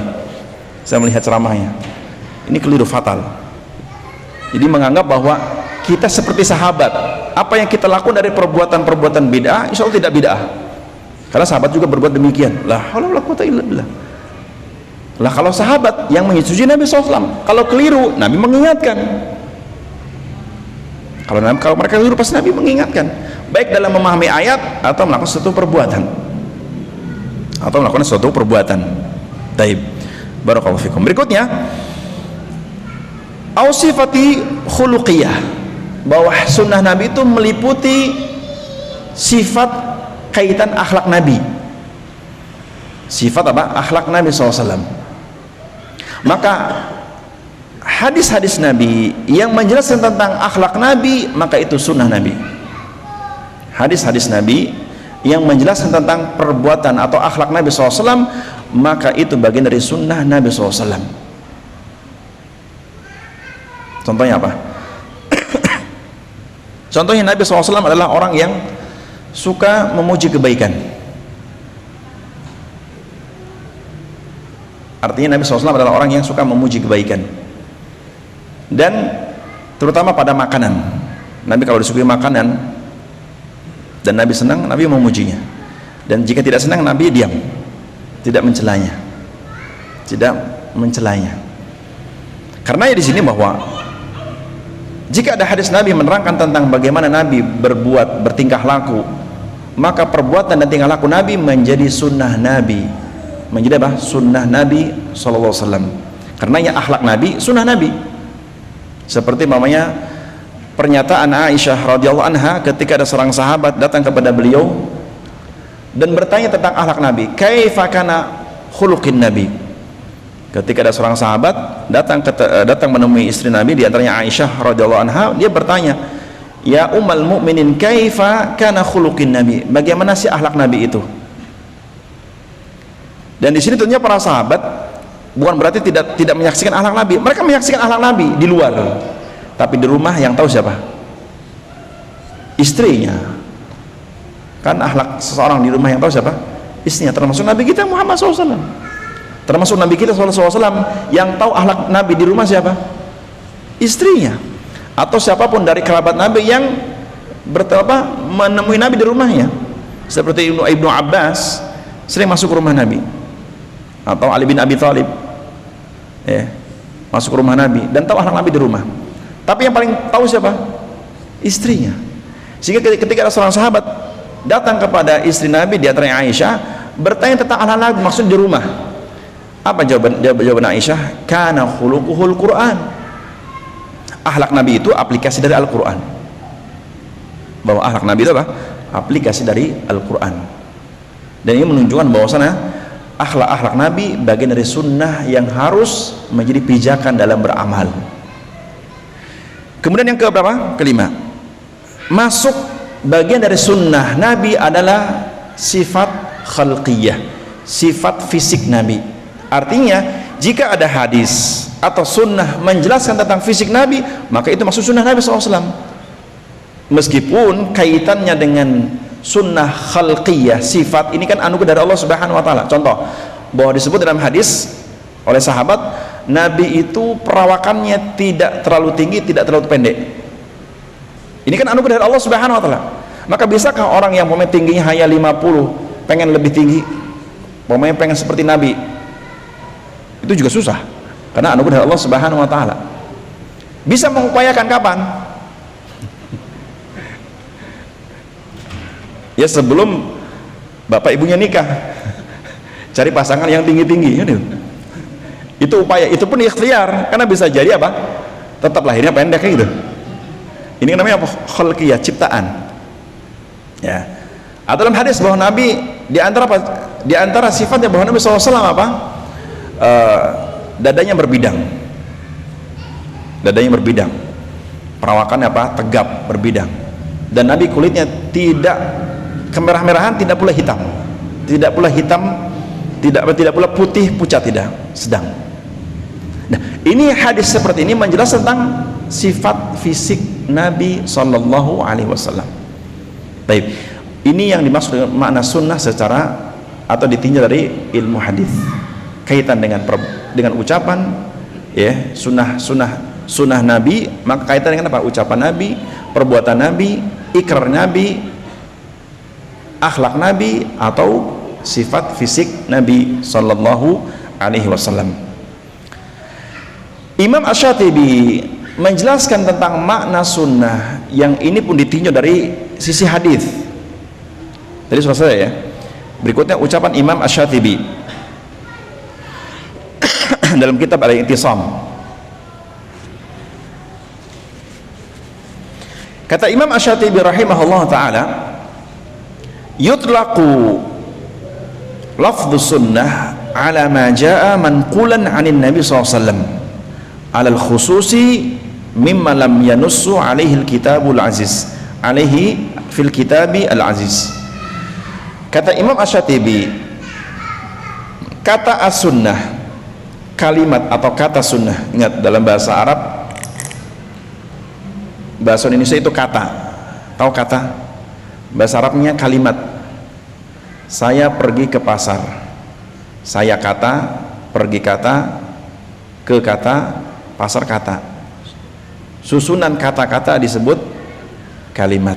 Saya melihat ceramahnya, ini keliru fatal. Jadi menganggap bahwa kita seperti sahabat, apa yang kita lakukan dari perbuatan-perbuatan bid'ah, insya Allah tidak bid'ah, karena sahabat juga berbuat demikian. Lah kalau sahabat yang menyetujui Nabi SAW, kalau keliru Nabi mengingatkan. Kalau mereka keliru pasti Nabi mengingatkan, baik dalam memahami ayat atau melakukan suatu perbuatan. Taib. Barakallahu fikum. Berikutnya, ausifati khuluqiyah, bahwa sunnah Nabi itu meliputi sifat kaitan akhlak Nabi. Sifat apa? Akhlak Nabi SAW. Maka hadis-hadis Nabi yang menjelaskan tentang akhlak Nabi, maka itu sunnah Nabi. Hadis-hadis Nabi yang menjelaskan tentang perbuatan atau akhlak Nabi SAW, maka itu bagian dari sunnah Nabi SAW. Contohnya apa? Contohnya Nabi SAW adalah orang yang suka memuji kebaikan. Artinya Nabi SAW adalah orang yang suka memuji kebaikan, dan terutama pada makanan. Nabi kalau disuguhi makanan dan Nabi senang, Nabi memujinya, dan jika tidak senang, Nabi diam, tidak mencelanya, karena di sini bahwa jika ada hadis Nabi menerangkan tentang bagaimana Nabi berbuat, bertingkah laku, maka perbuatan dan tingkah laku Nabi menjadi sunnah Nabi, menjadi apa? Sunnah Nabi SAW. Karena ya akhlak Nabi, sunnah Nabi. Seperti namanya pernyataan Aisyah radhiyallahu anha ketika ada seorang sahabat datang kepada beliau dan bertanya tentang akhlak Nabi, kaifa kana khuluqin Nabi. Ketika ada seorang sahabat datang menemui istri Nabi, di antaranya Aisyah radhiyallahu anha, dia bertanya, ya ummal mu'minin, kaifa kana khuluqin Nabi, bagaimana sih akhlak Nabi itu? Dan di sini tentunya para sahabat bukan berarti tidak menyaksikan akhlak Nabi. Mereka menyaksikan akhlak Nabi di luar, tapi di rumah yang tahu siapa? Istrinya. Kan akhlak seseorang di rumah yang tahu siapa? Istrinya. Termasuk Nabi kita Muhammad SAW. Termasuk Nabi kita SAW yang tahu akhlak Nabi di rumah siapa? Istrinya. Atau siapapun dari kerabat Nabi yang menemui Nabi di rumahnya. Seperti Ibnu Abbas sering masuk ke rumah Nabi, atau Ali bin Abi Thalib masuk ke rumah Nabi dan tahu akhlak Nabi di rumah. Tapi yang paling tahu siapa? Istrinya. Sehingga ketika ada seorang sahabat datang kepada istri Nabi, di antaranya Aisyah, bertanya tentang akhlak Nabi, maksud di rumah. Apa jawaban Aisyah? Kana khuluquhul Quran. Akhlak Nabi itu aplikasi dari Al-Quran. Bahwa akhlak Nabi itu apa? Aplikasi dari Al-Quran. Dan ini menunjukkan bahwasanya akhlak Nabi bagian dari sunnah yang harus menjadi pijakan dalam beramal. Kemudian yang keberapa? Kelima, masuk bagian dari sunnah Nabi adalah sifat khalqiyah, sifat fisik Nabi. Artinya jika ada hadis atau sunnah menjelaskan tentang fisik Nabi, maka itu maksud sunnah Nabi SAW, meskipun kaitannya dengan sunnah khalqiyah, sifat ini kan anugerah dari Allah Subhanahu wa taala. Contoh, bahwa disebut dalam hadis oleh sahabat, Nabi itu perawakannya tidak terlalu tinggi, tidak terlalu pendek. Ini kan anugerah dari Allah Subhanahu wa taala. Maka bisakah orang yang tingginya hanya 50 pengen lebih tinggi, pengen seperti Nabi? Itu juga susah, karena anugerah dari Allah Subhanahu wa taala. Bisa mengupayakan kapan? Ya sebelum bapak ibunya nikah, cari pasangan yang tinggi-tinggi, itu upaya, itu pun ikhtiar, karena bisa jadi apa? Tetap lahirnya pendek gitu. Ini namanya apa? Khalqiyah, ciptaan. Ya. Atau dalam hadis bahwa Nabi di antara sifatnya bahwa Nabi SAW apa? Dadanya berbidang. Dadanya berbidang. Perawakannya apa? Tegap, berbidang. Dan Nabi kulitnya tidak kemerah-merahan, tidak pula hitam, tidak pula putih pucat, tidak, sedang. Nah, ini hadis seperti ini menjelaskan tentang sifat fisik Nabi Sallallahu Alaihi Wasallam. Baik, ini yang dimaksud dengan makna sunnah secara atau ditinjau dari ilmu hadis, kaitan dengan ucapan, ya, sunnah Nabi, maka kaitan dengan apa? Ucapan Nabi, perbuatan Nabi, ikrar Nabi, akhlak Nabi, atau sifat fisik Nabi Sallallahu Alaihi Wasallam. Imam Asy-Syatibi menjelaskan tentang makna sunnah yang ini pun ditinjau dari sisi hadis. Tadi sudah saya ya. Berikutnya ucapan Imam Asy-Syatibi dalam kitab Al-I'tisam. Kata Imam Asy-Syatibi rahimahullah taala, yutlaqu lafdhu sunnah ala ma jaa manqulan 'anil nabi SAW, alal khususi mimma lam yanussu alaihi al-kitabul aziz, alaihi fil kitabi al-aziz. Kata Imam Asy-Syatibi, kata as-sunnah, kalimat atau kata sunnah, ingat dalam bahasa Arab, bahasa Indonesia itu kata, tahu kata, bahasa Arabnya kalimat. Saya pergi ke pasar, saya kata, pergi kata, ke kata, pasar kata. Susunan kata-kata disebut kalimat.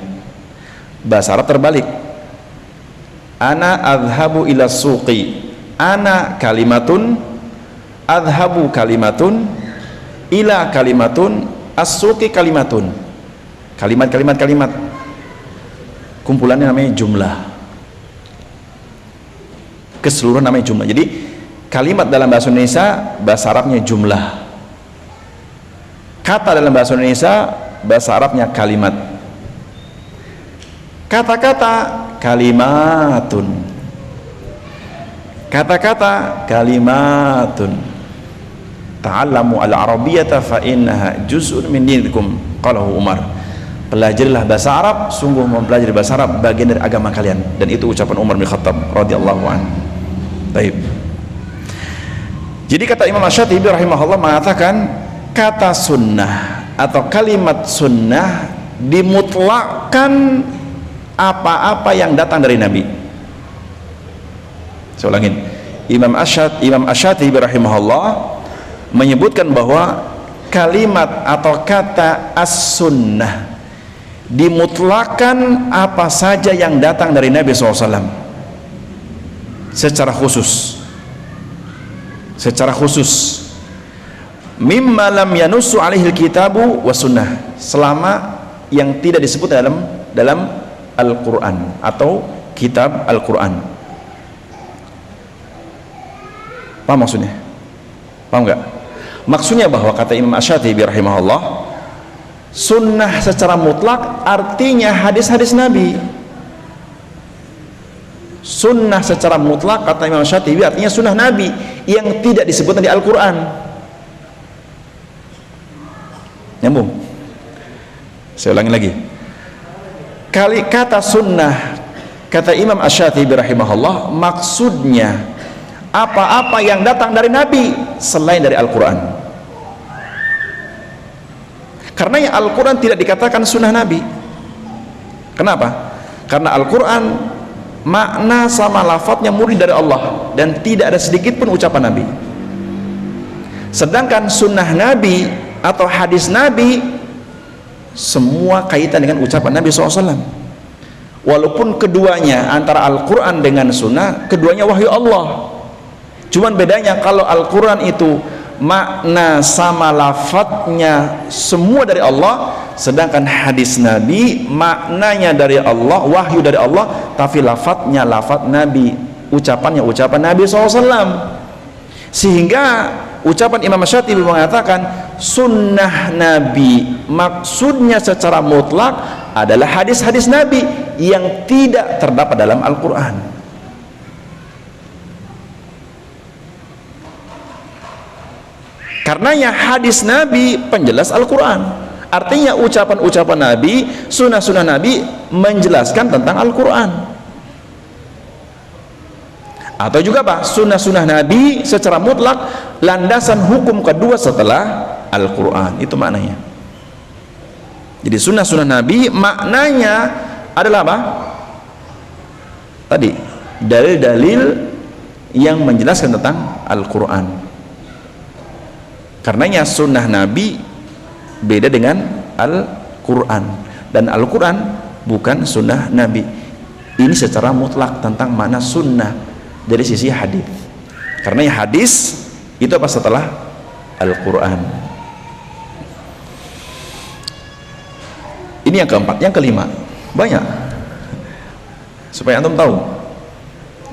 Bahasa Arab terbalik, ana adhabu ila suqi, ana kalimatun, adhabu kalimatun, ila kalimatun, as-suqi kalimatun. Kalimat kumpulannya namanya jumlah, keseluruhan namanya jumlah. Jadi kalimat dalam bahasa Indonesia, bahasa Arabnya jumlah. Kata dalam bahasa Indonesia, bahasa Arabnya kalimat. Kata-kata kalimatun, kata-kata kalimatun. Ta'allamu al-arabiyyata fa innaha juz'un min dinikum, qalahu Umar. Pelajarilah bahasa Arab, sungguh mempelajari bahasa Arab bagian dari agama kalian, dan itu ucapan Umar bin Khattab radhiyallahu anhu. Baik. Jadi kata Imam Asy-Syatibi rahimahullah mengatakan kata sunnah atau kalimat sunnah dimutlakkan apa-apa yang datang dari Nabi. Saya ulangin, Imam Asy-Syatibi rahimahullah menyebutkan bahwa kalimat atau kata as-sunnah dimutlakkan apa saja yang datang dari Nabi SAW secara khusus mimma lam yanussu alaihi kitabu wa sunnah, selama yang tidak disebut dalam Al-Quran atau kitab Al-Quran. Paham maksudnya? Paham nggak? Maksudnya bahwa kata Imam Asy-Syatibi rahimahullah, sunnah secara mutlak artinya hadis-hadis Nabi. Sunnah secara mutlak kata Imam Asy-Syatibi artinya sunnah Nabi yang tidak disebutkan di Al-Quran. Nyambung? Saya ulangi lagi. Kata sunnah kata Imam Asy-Syatibi rahimahullah maksudnya apa-apa yang datang dari Nabi selain dari Al-Quran. Karena yang Al-Quran tidak dikatakan sunnah Nabi. Kenapa? Karena Al-Quran makna sama lafadznya murni dari Allah dan tidak ada sedikit pun ucapan Nabi. Sedangkan sunnah Nabi atau hadis Nabi semua kaitan dengan ucapan Nabi SAW. Walaupun keduanya antara Al-Quran dengan sunnah, keduanya wahyu Allah. Cuman bedanya kalau Al-Quran itu makna sama lafadznya semua dari Allah, sedangkan hadis Nabi maknanya dari Allah, wahyu dari Allah, tapi lafadznya lafadz Nabi, ucapannya ucapan Nabi SAW. Sehingga ucapan Imam Asy-Syatibi mengatakan sunnah Nabi maksudnya secara mutlak adalah hadis-hadis Nabi yang tidak terdapat dalam Al-Quran. Karenanya hadis Nabi penjelas Al-Quran. Artinya ucapan-ucapan Nabi, sunnah-sunnah Nabi menjelaskan tentang Al-Quran. Atau juga apa? Sunnah-sunnah Nabi secara mutlak landasan hukum kedua setelah Al-Quran. Itu maknanya. Jadi sunnah-sunnah Nabi maknanya adalah apa? Tadi dalil-dalil yang menjelaskan tentang Al-Quran. Karenanya sunnah Nabi beda dengan Al-Quran, dan Al-Quran bukan sunnah Nabi. Ini secara mutlak tentang mana sunnah dari sisi hadis. Karenanya hadis itu apa setelah Al-Quran. Ini yang keempat. Yang kelima, banyak supaya antum tahu.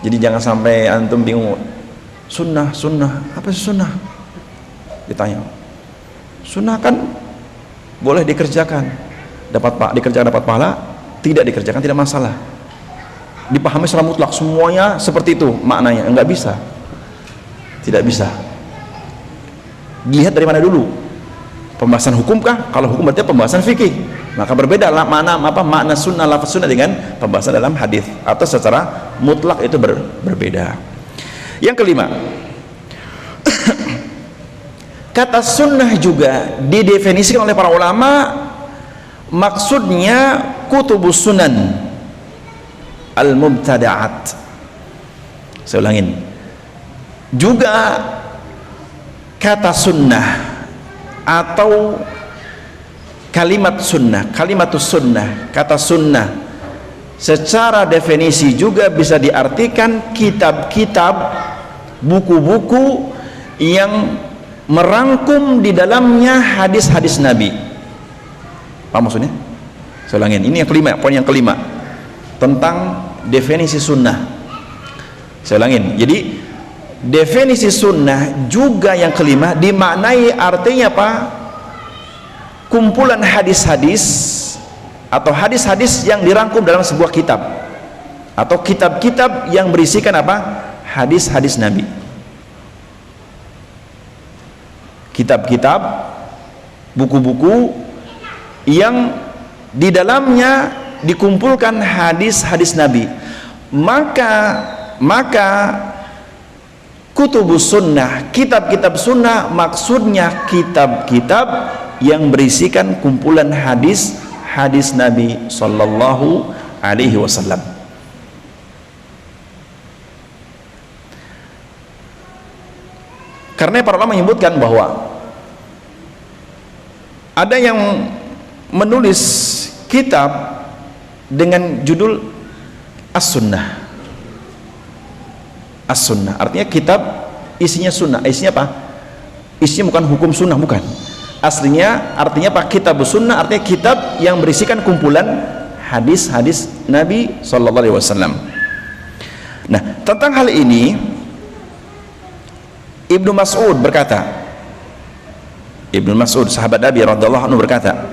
Jadi jangan sampai antum bingung, sunnah apa sih sunnah? Ditanya, sunnah kan boleh dikerjakan dikerjakan dapat pahala, tidak dikerjakan tidak masalah. Dipahami secara mutlak semuanya seperti itu maknanya, enggak bisa, tidak bisa. Dilihat dari mana dulu. Pembahasan hukumkah? Kalau hukum berarti pembahasan fikih. Maka berbeda lah makna sunnah, lafaz sunnah dengan pembahasan dalam hadis, atau secara mutlak itu berbeda. Yang kelima, kata sunnah juga didefinisikan oleh para ulama, maksudnya kutubus sunan al-mubtada'at. Saya ulangin, juga kata sunnah atau kalimatus sunnah, kata sunnah secara definisi juga bisa diartikan kitab-kitab, buku-buku yang merangkum di dalamnya hadis-hadis Nabi. Apa maksudnya? Saya ulangin, ini yang kelima, poin yang kelima tentang definisi sunnah. Saya ulangin, jadi definisi sunnah juga yang kelima dimaknai artinya apa? Kumpulan hadis-hadis atau hadis-hadis yang dirangkum dalam sebuah kitab, atau kitab-kitab yang berisikan apa? Hadis-hadis Nabi. Kitab-kitab, buku-buku yang di dalamnya dikumpulkan hadis-hadis Nabi. Maka kutubus sunnah, kitab-kitab sunnah, maksudnya kitab-kitab yang berisikan kumpulan hadis-hadis Nabi sallallahu alaihi wasallam. Karena para ulama menyebutkan bahwa ada yang menulis kitab dengan judul As-Sunnah. As-Sunnah artinya kitab isinya sunnah. Isinya apa? Isinya bukan hukum sunnah, bukan. Aslinya artinya apa? Kitab sunnah artinya kitab yang berisikan kumpulan hadis-hadis Nabi sallallahu alaihi wasallam. Nah, tentang hal ini Ibnu Mas'ud berkata, Ibnu Mas'ud sahabat Nabi radhiyallahu anhu berkata,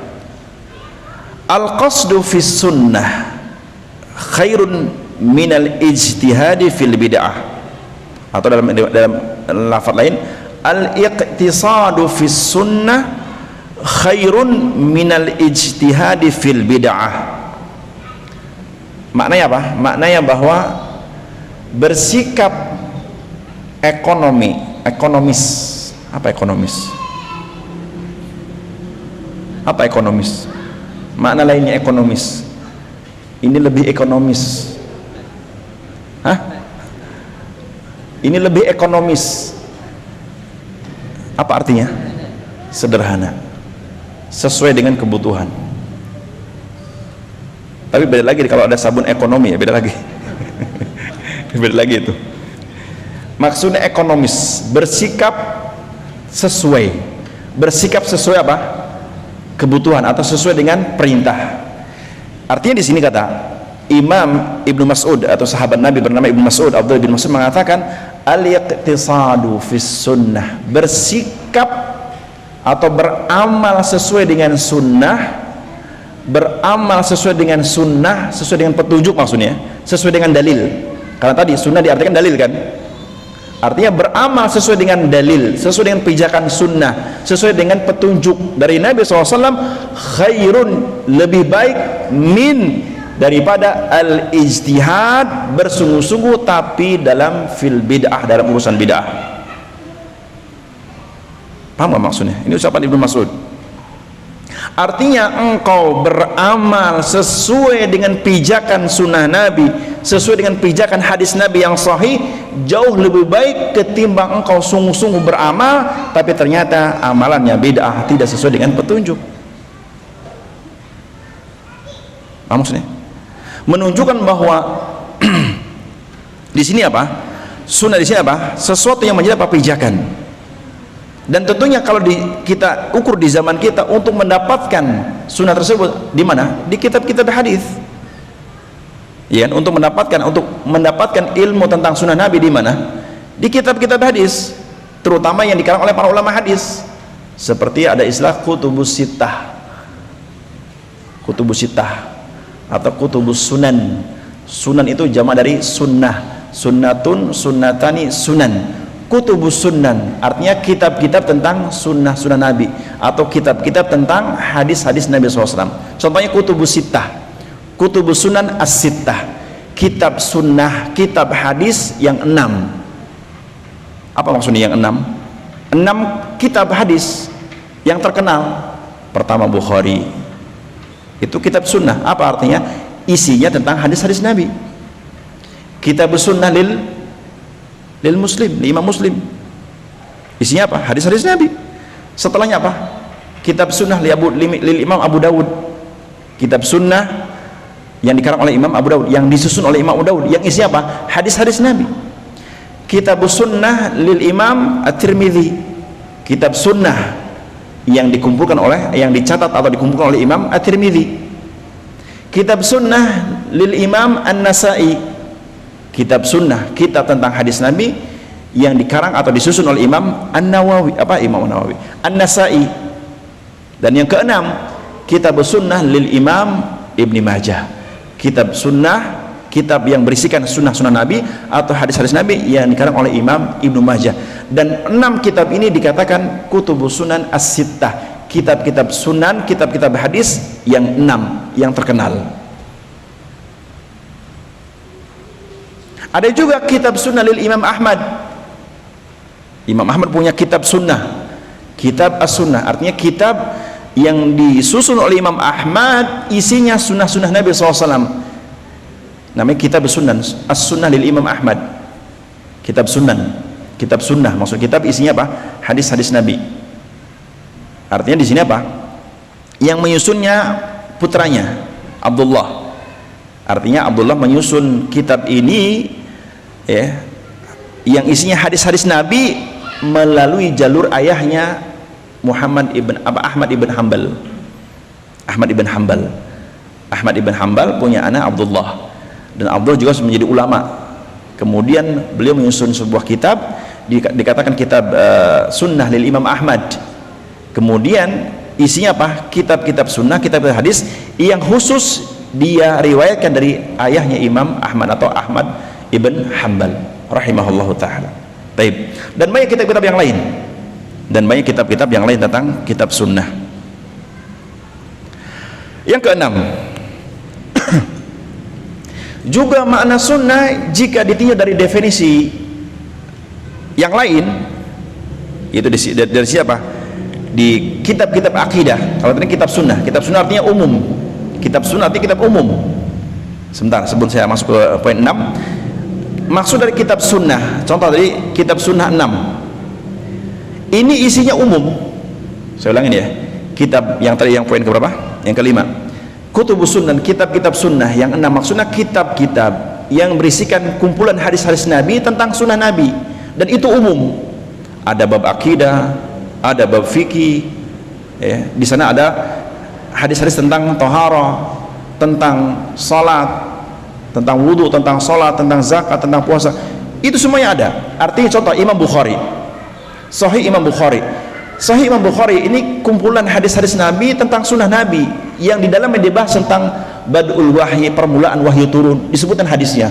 al-qasdu fis sunnah khairun minal ijtihadi fil bid'ah, atau dalam lafaz lain, al-iqtisadu fis sunnah khairun minal ijtihadi fil bid'ah. Maknanya apa? Maknanya bahwa bersikap ekonomis. Apa ekonomis? Apa ekonomis? Makna lainnya ekonomis. Ini lebih ekonomis. Hah? Ini lebih ekonomis. Apa artinya? Sederhana, sesuai dengan kebutuhan. Tapi beda lagi kalau ada sabun ekonomi, ya beda lagi. Beda lagi itu. Maksudnya ekonomis, bersikap sesuai. Bersikap sesuai apa? Kebutuhan atau sesuai dengan perintah. Artinya di sini kata Imam Ibnu Mas'ud atau sahabat Nabi bernama Ibnu Mas'ud, Abdullah bin Mas'ud mengatakan al-iqtisadu fis sunnah, bersikap atau beramal sesuai dengan sunnah, beramal sesuai dengan sunnah, sesuai dengan petunjuk, maksudnya sesuai dengan dalil. Karena tadi sunnah diartikan dalil kan, artinya beramal sesuai dengan dalil, sesuai dengan pijakan sunnah, sesuai dengan petunjuk dari Nabi SAW, khairun, lebih baik, min, daripada al-ijtihad, bersungguh-sungguh tapi dalam fil bid'ah, dalam urusan bid'ah. Paham gak maksudnya? Ini ucapan Ibnu Mas'ud. Artinya engkau beramal sesuai dengan pijakan sunnah Nabi, sesuai dengan pijakan hadis Nabi yang sahih, jauh lebih baik ketimbang engkau sungguh-sungguh beramal tapi ternyata amalannya bid'ah, tidak sesuai dengan petunjuk. Apa maksudnya? Menunjukkan bahwa di sini apa? Sunnah di sini apa? Sesuatu yang menjadi apa? Pijakan. Dan tentunya kalau kita ukur di zaman kita untuk mendapatkan sunnah tersebut di mana? Di kitab-kitab hadis. Ya, untuk mendapatkan ilmu tentang sunnah Nabi di mana? Di kitab-kitab hadis, terutama yang dikarang oleh para ulama hadis. Seperti ada istilah kutubus sittah. Kutubus sittah atau kutubus sunan. Sunan itu jamak dari sunnah. Sunnatun, sunnatani, sunan. kutubus sunan, artinya kitab-kitab tentang sunnah-sunnah Nabi atau kitab-kitab tentang hadis-hadis Nabi SAW. Contohnya kutubus sittah, kutubus sunan as-sittah, kitab sunnah, kitab hadis yang 6. Apa maksudnya yang 6? 6 kitab hadis yang terkenal. Pertama Bukhari, itu kitab sunnah. Apa artinya? Isinya tentang hadis-hadis Nabi. Kitab sunnah lil muslim, li imam muslim, isinya apa? Hadis-hadis Nabi. Setelahnya apa? Kitab sunnah lil imam Abu Dawud, kitab sunnah yang dikarang oleh Imam Abu Dawud, yang disusun oleh Imam Abu Dawud, yang isinya apa? Hadis-hadis Nabi. Kitab sunnah lil imam At-Tirmidzi, kitab sunnah yang dikumpulkan oleh, yang dicatat atau dikumpulkan oleh Imam At-Tirmidzi. Kitab sunnah lil imam An-Nasai, kitab sunnah, kitab tentang hadis Nabi yang dikarang atau disusun oleh Imam An-Nawawi, Imam An-Nawawi, An-Nasai. Dan yang keenam, kitab sunnah lil imam Ibni Majah, kitab sunnah, kitab yang berisikan sunnah-sunnah Nabi atau hadis-hadis Nabi yang dikarang oleh Imam Ibnu Majah. Dan 6 kitab ini dikatakan kutubus sunan as-sittah, kitab-kitab sunan, kitab-kitab hadis yang 6 yang terkenal. Ada juga kitab sunnah lil Imam Ahmad. Imam Ahmad punya kitab sunnah, kitab as-sunnah, artinya kitab yang disusun oleh Imam Ahmad, isinya sunnah-sunnah Nabi SAW. Namanya kitab sunnah, as-sunnah lil Imam Ahmad, kitab sunnah, kitab sunnah, maksud kitab isinya apa? Hadis-hadis Nabi. Artinya di sini apa? Yang menyusunnya putranya Abdullah. Artinya Abdullah menyusun kitab ini, ya, yang isinya hadis-hadis Nabi melalui jalur ayahnya Ahmad ibn Hanbal. Ahmad ibn Hanbal punya anak Abdullah, dan Abdullah juga menjadi ulama. Kemudian beliau menyusun sebuah kitab, dikatakan kitab sunnah lil Imam Ahmad. Kemudian isinya apa? Kitab-kitab sunnah, kitab hadis yang khusus dia riwayatkan dari ayahnya Imam Ahmad atau Ahmad ibn Hanbal rahimahullahu ta'ala. Baik. Dan banyak kitab-kitab yang lain, tentang kitab sunnah. Yang keenam, juga makna sunnah jika ditinjau dari definisi yang lain, itu dari siapa? Di kitab-kitab akidah. Kalau tadi kitab sunnah artinya umum. Kitab sunnah artinya kitab umum. Sebentar, sebelum saya masuk ke poin 6, maksud dari kitab sunnah, contoh dari kitab sunnah 6 ini isinya umum. Saya ulangin ya, kitab yang tadi, yang poin keberapa? Yang kelima, kutubus sunnah, kitab-kitab sunnah yang 6 maksudnya kitab-kitab yang berisikan kumpulan hadis-hadis Nabi tentang sunnah Nabi, dan itu umum. Ada bab akidah, ada bab fikih, ya, di sana ada hadis-hadis tentang taharah, tentang salat, tentang wudu, tentang salat, tentang zakat, tentang puasa, itu semuanya ada. Artinya contoh Imam Bukhari, Sahih Imam Bukhari ini kumpulan hadis-hadis Nabi tentang sunnah Nabi yang di dalamnya dibahas tentang badul wahyi, permulaan wahyu turun, disebutkan hadisnya.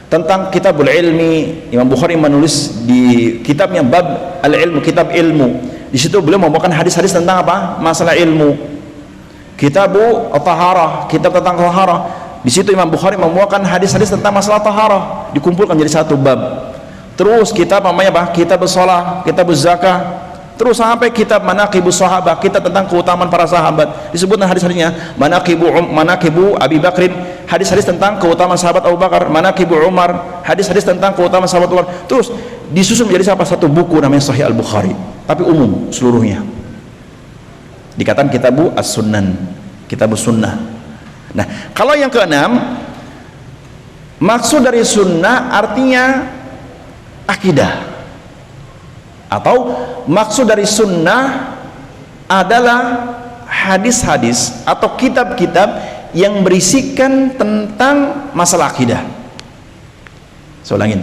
Tentang kitabul ilmi, Imam Bukhari menulis di kitabnya bab al-ilmu, kitab ilmu. Di situ beliau membawakan hadis-hadis tentang apa? Masalah ilmu. Kitabu at-taharah, kitab tentang taharah. Di situ Imam Bukhari membawakan hadis-hadis tentang masalah taharah, dikumpulkan menjadi satu bab. Terus kitab namanya apa? Kitab shalah, kitab zakah. Terus sampai kitab manaqibus sahabah, kitab tentang keutamaan para sahabat. Disebutkan hadis-hadisnya, manaqibu Abi Bakrin, hadis-hadis tentang keutamaan sahabat Abu Bakar, manaqibu Umar, hadis-hadis tentang keutamaan sahabat Umar. Terus disusun menjadi satu buku namanya Sahih Al-Bukhari, tapi umum seluruhnya. Dikatakan kitabu as-sunan, kitabus sunnah. Nah, kalau yang keenam, maksud dari sunnah artinya akidah, atau maksud dari sunnah adalah hadis-hadis atau kitab-kitab yang berisikan tentang masalah akidah. Saya ulangin,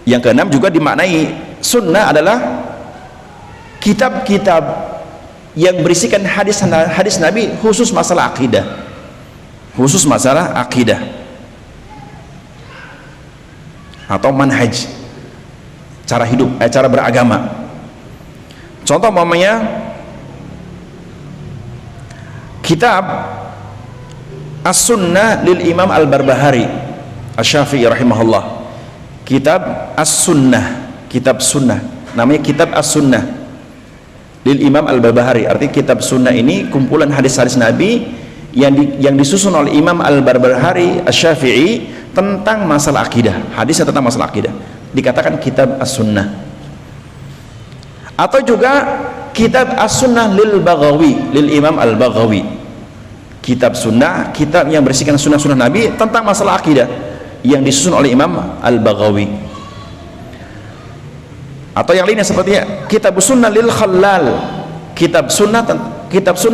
yang keenam juga dimaknai sunnah adalah kitab-kitab yang berisikan hadis Nabi khusus masalah akidah, atau manhaj. cara hidup, cara beragama. Contoh umpamanya kitab As-Sunnah lil Imam Al-Barbahari Asy-Syafi'i rahimahullah. Kitab As-Sunnah, kitab sunnah, namanya kitab As-Sunnah lil Imam Al-Barbahari. Artinya kitab sunnah ini kumpulan hadis-hadis Nabi yang disusun oleh Imam Al-Barbahari Asy-Syafi'i tentang masalah akidah. Hadisnya tentang masalah akidah dikatakan kitab As-Sunnah. Atau juga kitab As-Sunnah lil Baghawi, lil Imam Al-Baghawi. Kitab sunnah, kitab yang berisikan sunnah-sunnah Nabi tentang masalah akidah yang disusun oleh Imam Al-Baghawi. Atau yang lainnya seperti kitab sunnah lil Khallal, kitab sunnah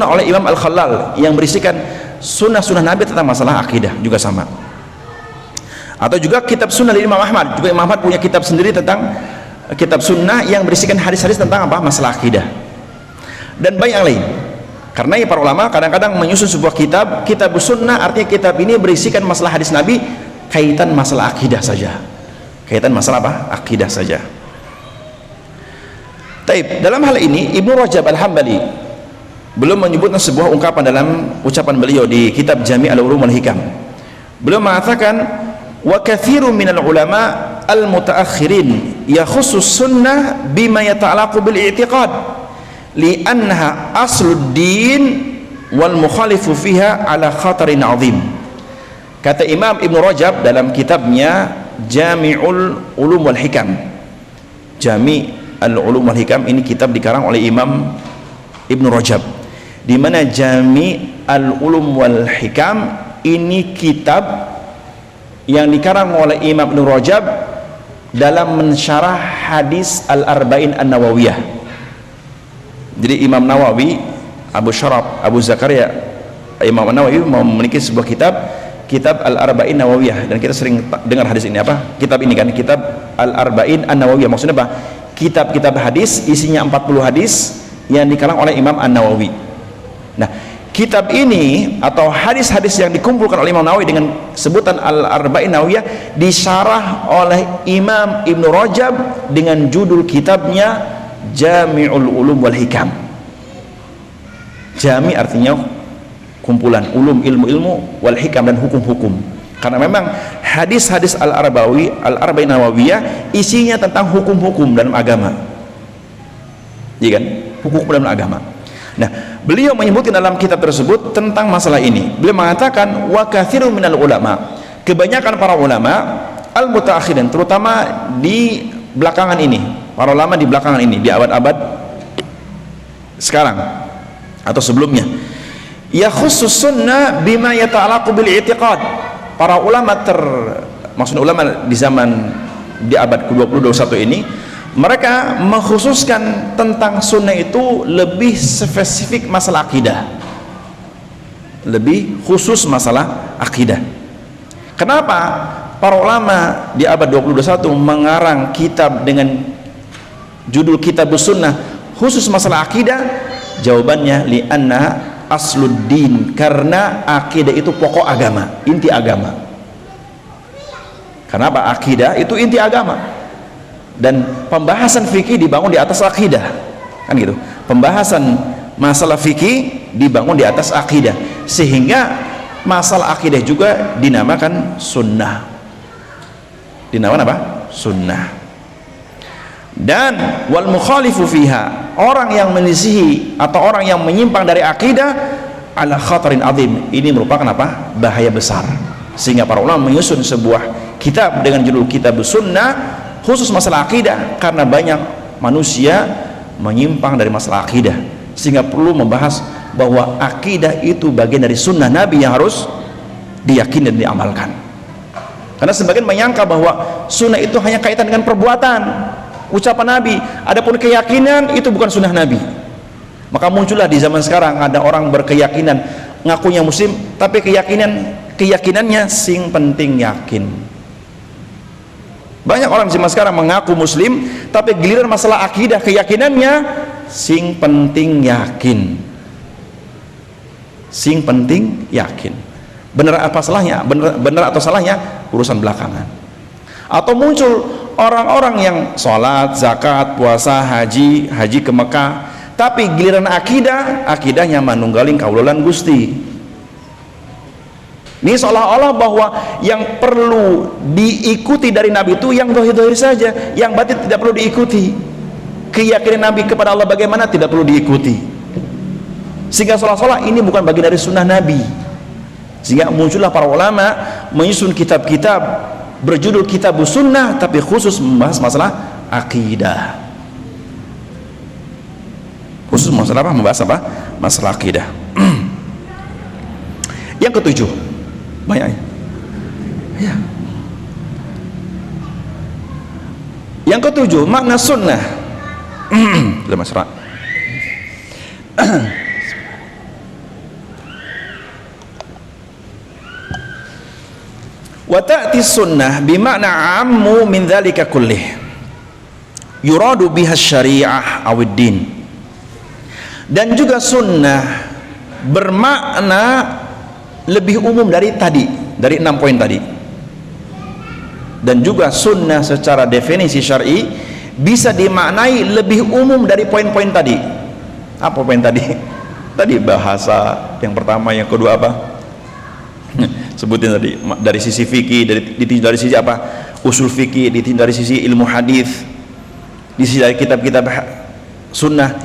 oleh Imam Al-Khallal yang berisikan sunnah-sunnah Nabi tentang masalah akidah, juga sama. Atau juga kitab sunnah lil Imam Ahmad, juga Imam Ahmad punya kitab sendiri tentang kitab sunnah yang berisikan hadis-hadis tentang apa? Masalah akidah. Dan banyak yang lain. Karena para ulama kadang-kadang menyusun sebuah kitab sunnah, artinya kitab ini berisikan masalah hadis Nabi kaitan masalah akidah saja, kaitan masalah apa? Akidah saja. Taib, dalam hal ini Ibnu Rajab Al-Hambali belum menyebutkan sebuah ungkapan dalam ucapan beliau di kitab Jami' al-Ulum wal-Hikam. Beliau mengatakan, wa katsirun minal ulama al-mutaakhirin yakhussus sunnah bima yata'allaqu bil i'tiqad li'annaha asluddin wal mukhalifu fiha ala khatarin azim. Kata Imam Ibnu Rajab dalam kitabnya Jami'ul Ulum wal Hikam. Jami' al-Ulum wal Hikam ini kitab dikarang oleh Imam Ibnu Rajab, di mana Jami' al-Ulum wal Hikam ini kitab yang dikarang oleh Imam Ibnu Rajab dalam mensyarah hadis Al-Arba'in An-Nawawiyah. Jadi Imam Nawawi, Abu Syaraf, Abu Zakaria, Imam Nawawi memiliki sebuah kitab Al-Arba'in Nawawiyah, dan kita sering dengar hadis ini apa? Kitab ini kan, kitab Al-Arba'in An-Nawawiyah. Maksudnya apa? Kitab-kitab hadis isinya 40 hadis yang dikarang oleh Imam An-Nawawi. Nah, kitab ini atau hadis-hadis yang dikumpulkan oleh Imam Nawawi dengan sebutan Al-Arba'in Nawawiyah disyarah oleh Imam Ibnu Rajab dengan judul kitabnya Jami'ul Ulum wal Hikam. Jami' artinya kumpulan, ulum ilmu-ilmu, wal hikam dan hukum-hukum. Karena memang hadis-hadis Al-Arba'in Nawawiyah isinya tentang hukum-hukum dalam agama. Iya kan? Hukum dalam agama. Nah, beliau menyebutkan dalam kitab tersebut tentang masalah ini. Beliau mengatakan wa katsirun minal ulama, kebanyakan para ulama al-mutaakhirin, terutama di belakangan ini, para ulama di belakangan ini, di abad-abad sekarang atau sebelumnya, ya khusus sunnah bima yata'allaqu bil i'tiqad. Para ulama maksud ulama di zaman di abad ke-20 21 ini, mereka mengkhususkan tentang sunnah itu lebih spesifik masalah akidah, lebih khusus masalah akidah. Kenapa para ulama di abad 20-21 mengarang kitab dengan judul kitab sunnah khusus masalah akidah? Jawabannya li'anna asluddin, karena akidah itu pokok agama, inti agama. Kenapa? Akidah itu inti agama, dan pembahasan fikih dibangun di atas akidah, kan gitu. Pembahasan masalah fikih dibangun di atas akidah, sehingga masalah akidah juga dinamakan sunnah. Dinamakan apa? Sunnah. Dan wal mukhalifu fiha, orang yang menyelisihi atau orang yang menyimpang dari akidah, ala khatarin azim, ini merupakan apa? Bahaya besar. Sehingga para ulama menyusun sebuah kitab dengan judul kitab sunnah khusus masalah akidah, karena banyak manusia menyimpang dari masalah akidah, sehingga perlu membahas bahwa akidah itu bagian dari sunnah Nabi yang harus diyakini dan diamalkan. Karena sebagian menyangka bahwa sunnah itu hanya kaitan dengan perbuatan, ucapan Nabi, adapun keyakinan itu bukan sunnah Nabi. Maka muncullah di zaman sekarang ada orang berkeyakinan ngakunya muslim, tapi keyakinannya sing penting yakin. Banyak orang di zaman sekarang mengaku muslim, tapi giliran masalah akidah, keyakinannya sing penting yakin. Sing penting yakin. Benar apa salahnya? Benar atau salahnya urusan belakangan. Atau muncul orang-orang yang sholat, zakat, puasa, haji ke Mekah, tapi giliran akidahnya manunggaling kaulolan Gusti. Ini seolah-olah bahwa yang perlu diikuti dari Nabi itu yang zahir-zahir saja, yang batin tidak perlu diikuti. Keyakinan Nabi kepada Allah bagaimana tidak perlu diikuti. Sehingga seolah-olah ini bukan bagian dari sunnah Nabi. Sehingga muncullah para ulama menyusun kitab-kitab berjudul Kitabus Sunnah, tapi khusus membahas masalah akidah. Khusus masalah apa? Membahas apa? Masalah akidah. Yang ketujuh, banyak ya. Yang ketujuh, makna sunnah. Sudah masalah. Wa ta'ti sunnah bimakna ammu min dzalika kullih yuradu biha syariah awid din. Dan juga sunnah bermakna lebih umum dari tadi, dari 6 poin tadi. Dan juga sunnah secara definisi syar'i bisa dimaknai lebih umum dari poin-poin tadi. Apa poin tadi? Tadi bahasa yang pertama, yang kedua apa? Sebutin tadi, dari sisi fikih, dari sisi apa? Usul fikih, dari sisi ilmu hadis, di sisi dari kitab-kitab sunnah.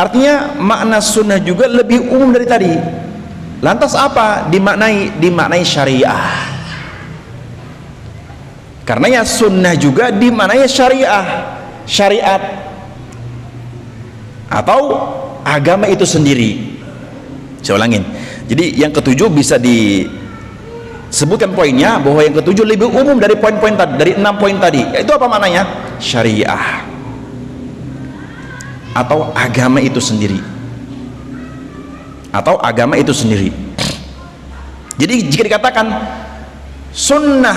Artinya makna sunnah juga lebih umum dari tadi. Lantas apa dimaknai syariah? Karenanya sunnah juga dimaknai syariat atau agama itu sendiri. Saya ulangin. Jadi yang ketujuh bisa disebutkan poinnya bahwa yang ketujuh lebih umum dari poin-poin tadi, dari 6 poin tadi. Itu apa maknanya? Syariah atau agama itu sendiri. Atau agama itu sendiri. Jadi jika dikatakan sunnah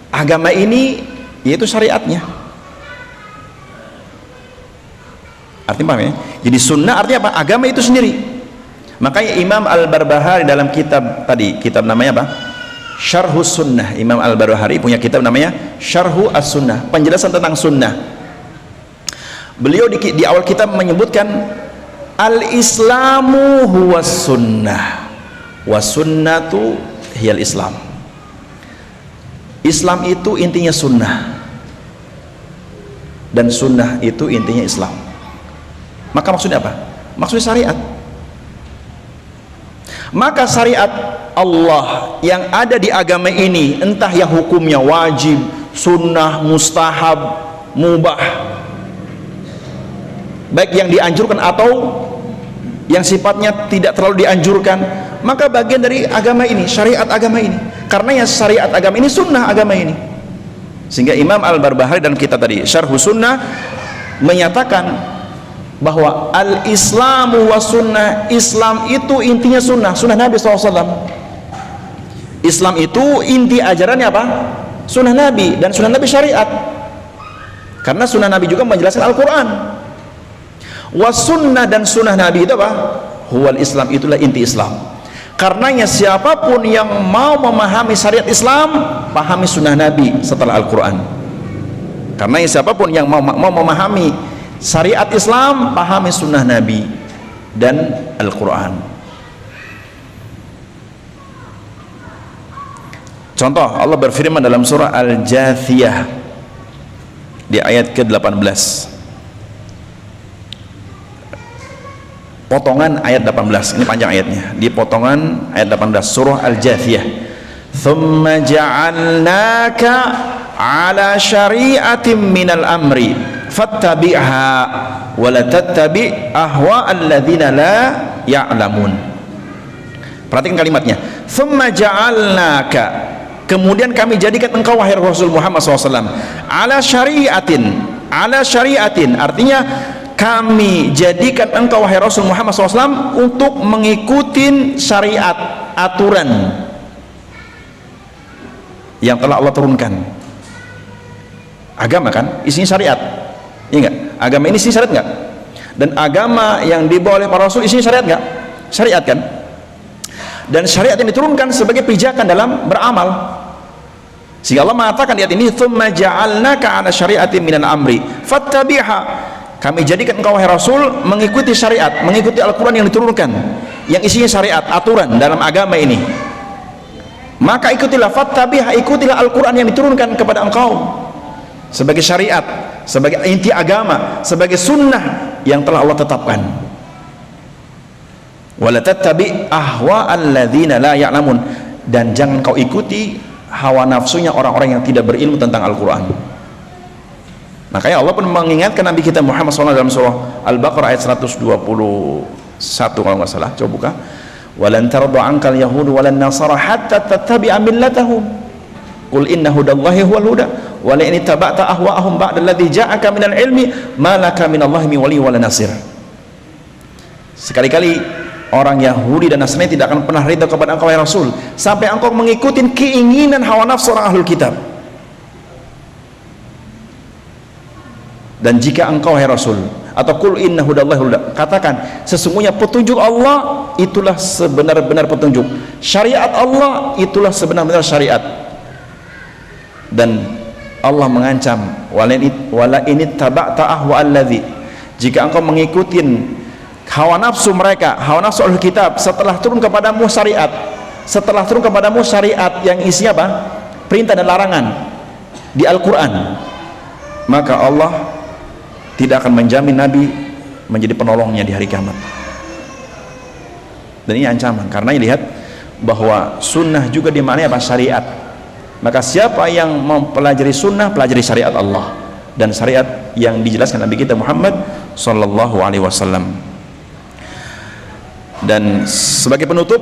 agama ini, yaitu syariatnya. Artinya apa ya? Jadi sunnah artinya apa? Agama itu sendiri. Makanya Imam Al-Barbahari dalam kitab tadi, kitab namanya apa? Syarhus Sunnah. Imam Al-Barbahari punya kitab namanya Syarhu As-Sunnah, penjelasan tentang sunnah. Beliau di awal kitab menyebutkan al-islamu huwa sunnah wa sunnatu hiyal islam. Islam itu intinya sunnah dan sunnah itu intinya Islam. Maka maksudnya apa? Maksudnya syariat. Maka syariat Allah yang ada di agama ini, entah yang hukumnya wajib, sunnah, mustahab, mubah, baik yang dianjurkan atau yang sifatnya tidak terlalu dianjurkan, maka bagian dari agama ini, syariat agama ini. Karena yang syariat agama ini sunnah agama ini. Sehingga Imam Al-Barbahari dalam kitab tadi Syarhus Sunnah menyatakan bahwa al-islamu wa sunnah, Islam itu intinya sunnah Nabi SAW. Islam itu inti ajarannya apa? Sunnah Nabi, dan sunnah Nabi syariat. Karena sunnah Nabi juga menjelaskan Al-Quran. Wa sunnah, dan sunnah Nabi itu apa? Huwal Islam, itulah inti Islam. Karenanya siapapun yang mau memahami syariat Islam, pahami sunnah Nabi setelah Al-Quran. Karenanya siapapun yang mau memahami syariat Islam, pahami sunnah Nabi dan Al-Quran. Contoh, Allah berfirman dalam surah Al-Jathiyah di ayat ke-18, potongan ayat 18, ini panjang ayatnya, di potongan ayat 18 surah Al-Jathiyah. Thumma ja'alnaka ala syari'atin minal amri fattabi'ha wa la tattabi' ahwa alladzina la ya'lamun. Perhatikan kalimatnya, thumma ja'alnaka, kemudian kami jadikan engkau wahai Rasul Muhammad SAW ala syari'atin, artinya kami jadikan engkau wahai Rasul Muhammad SAW untuk mengikuti syariat, aturan yang telah Allah turunkan. Agama kan isinya syariat, iya enggak? Agama ini isinya syariat enggak? Dan agama yang dibawa oleh para Rasul isinya syariat enggak? Syariat kan? Dan syariat yang diturunkan sebagai pijakan dalam beramal. Sehingga Allah mengatakan di ayat ini, "Tsumma ja'alnaka 'ala syari'atin minal amri fattabi'ha." Kami jadikan engkau wahai Rasul mengikuti syariat, mengikuti Al-Qur'an yang diturunkan, yang isinya syariat, aturan dalam agama ini. Maka ikutilah, fattabi'ha, ikutilah Al-Qur'an yang diturunkan kepada engkau sebagai syariat, sebagai inti agama, sebagai sunnah yang telah Allah tetapkan. Wala tattabi' ahwa'al ladzina la ya'lamun, dan jangan kau ikuti hawa nafsunya orang-orang yang tidak berilmu tentang Al-Quran. Makanya Allah pun mengingatkan Nabi kita Muhammad SAW dalam surah Al-Baqarah ayat 121 kalau nggak salah. Coba buka. Walan tarda ankal yahudu walan nasara hatta tattabi'a millatahum. Qul inna hudallahi huwal huda wa la in ittaba'ta ahwa'ahum ba'da alladhi ja'aka minal ilmi ma laka minallahi min waliyyin wala nasir. Sekali-kali orang Yahudi dan Nasrani tidak akan pernah ridha kepada engkau ya Rasul sampai engkau mengikuti keinginan hawa nafsu orang ahlul kitab. Dan jika engkau ya Rasul, atau qul inna hudallahi huda, katakan sesungguhnya petunjuk Allah itulah sebenar-benar petunjuk, syariat Allah itulah sebenar-benar syariat. Dan Allah mengancam, wala ini taba'ta ahwa'al ladzi, jika engkau mengikuti hawa nafsu mereka, hawa nafsu ahli kitab, setelah turun kepadamu syariat, setelah turun kepadamu syariat yang isinya apa? Perintah dan larangan di Al-Quran, maka Allah tidak akan menjamin Nabi menjadi penolongnya di hari kiamat. Dan ini ancaman, karena lihat bahwa sunnah juga dimaknai apa? Syariat. Maka siapa yang mempelajari sunnah, pelajari syariat Allah dan syariat yang dijelaskan Nabi kita Muhammad sallallahu alaihi wasallam. Dan sebagai penutup,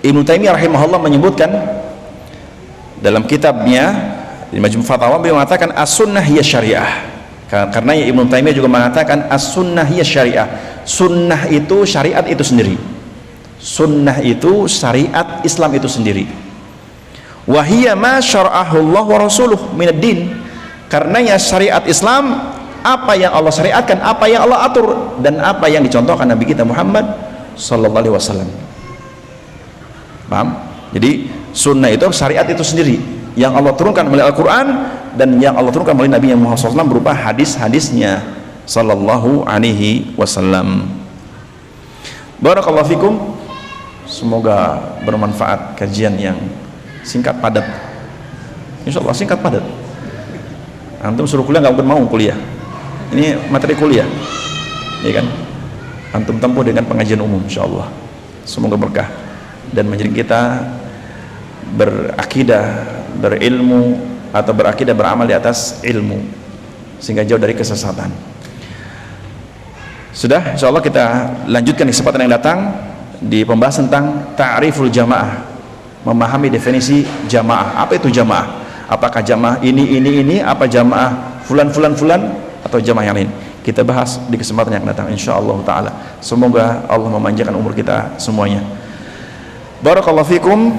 Ibnu Taimiyah rahimahullah menyebutkan dalam kitabnya di Majmu' Fatawa, beliau mengatakan as-sunnah hiya syariah. Karena Ibnu Taimiyah juga mengatakan as-sunnah hiya syariah. Sunnah itu syariat itu sendiri. Sunnah itu syariat Islam itu sendiri. Wa hiya ma syara'ahu Allah wa rasuluh minad din. Karenanya syariat Islam apa yang Allah syariatkan, apa yang Allah atur, dan apa yang dicontohkan Nabi kita Muhammad sallallahu alaihi wasallam. Paham? Jadi sunnah itu syariat itu sendiri yang Allah turunkan melalui Al-Quran dan yang Allah turunkan melalui Nabi Muhammad SAW berupa hadis-hadisnya sallallahu alaihi wasallam. Barakallahu fikum. Semoga bermanfaat kajian yang singkat padat. Insyaallah singkat padat. Antum suruh kuliah nggak mungkin mau kuliah. Ini materi kuliah, ya kan? Antum tempuh dengan pengajian umum insyaallah. Semoga berkah dan menjadi kita berakidah, berilmu atau berakidah beramal di atas ilmu sehingga jauh dari kesesatan. Sudah, insyaallah kita lanjutkan di kesempatan yang datang di pembahasan tentang ta'riful jamaah, memahami definisi jamaah. Apa itu jamaah? Apakah jamaah ini, apa jamaah fulan atau jamaah yang lain? Kita bahas di kesempatan yang datang insyaallah taala. Semoga Allah memanjangkan umur kita semuanya. Barakallahu fikum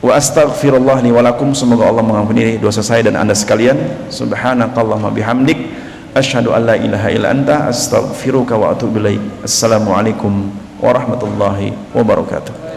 wa astaghfirullah li wa lakum. Semoga Allah mengampuni dosa saya dan Anda sekalian. Subhanakallahumma bihamdik asyhadu an la ilaha illa anta astaghfiruka wa atubu ilaik. Assalamualaikum warahmatullahi wabarakatuh.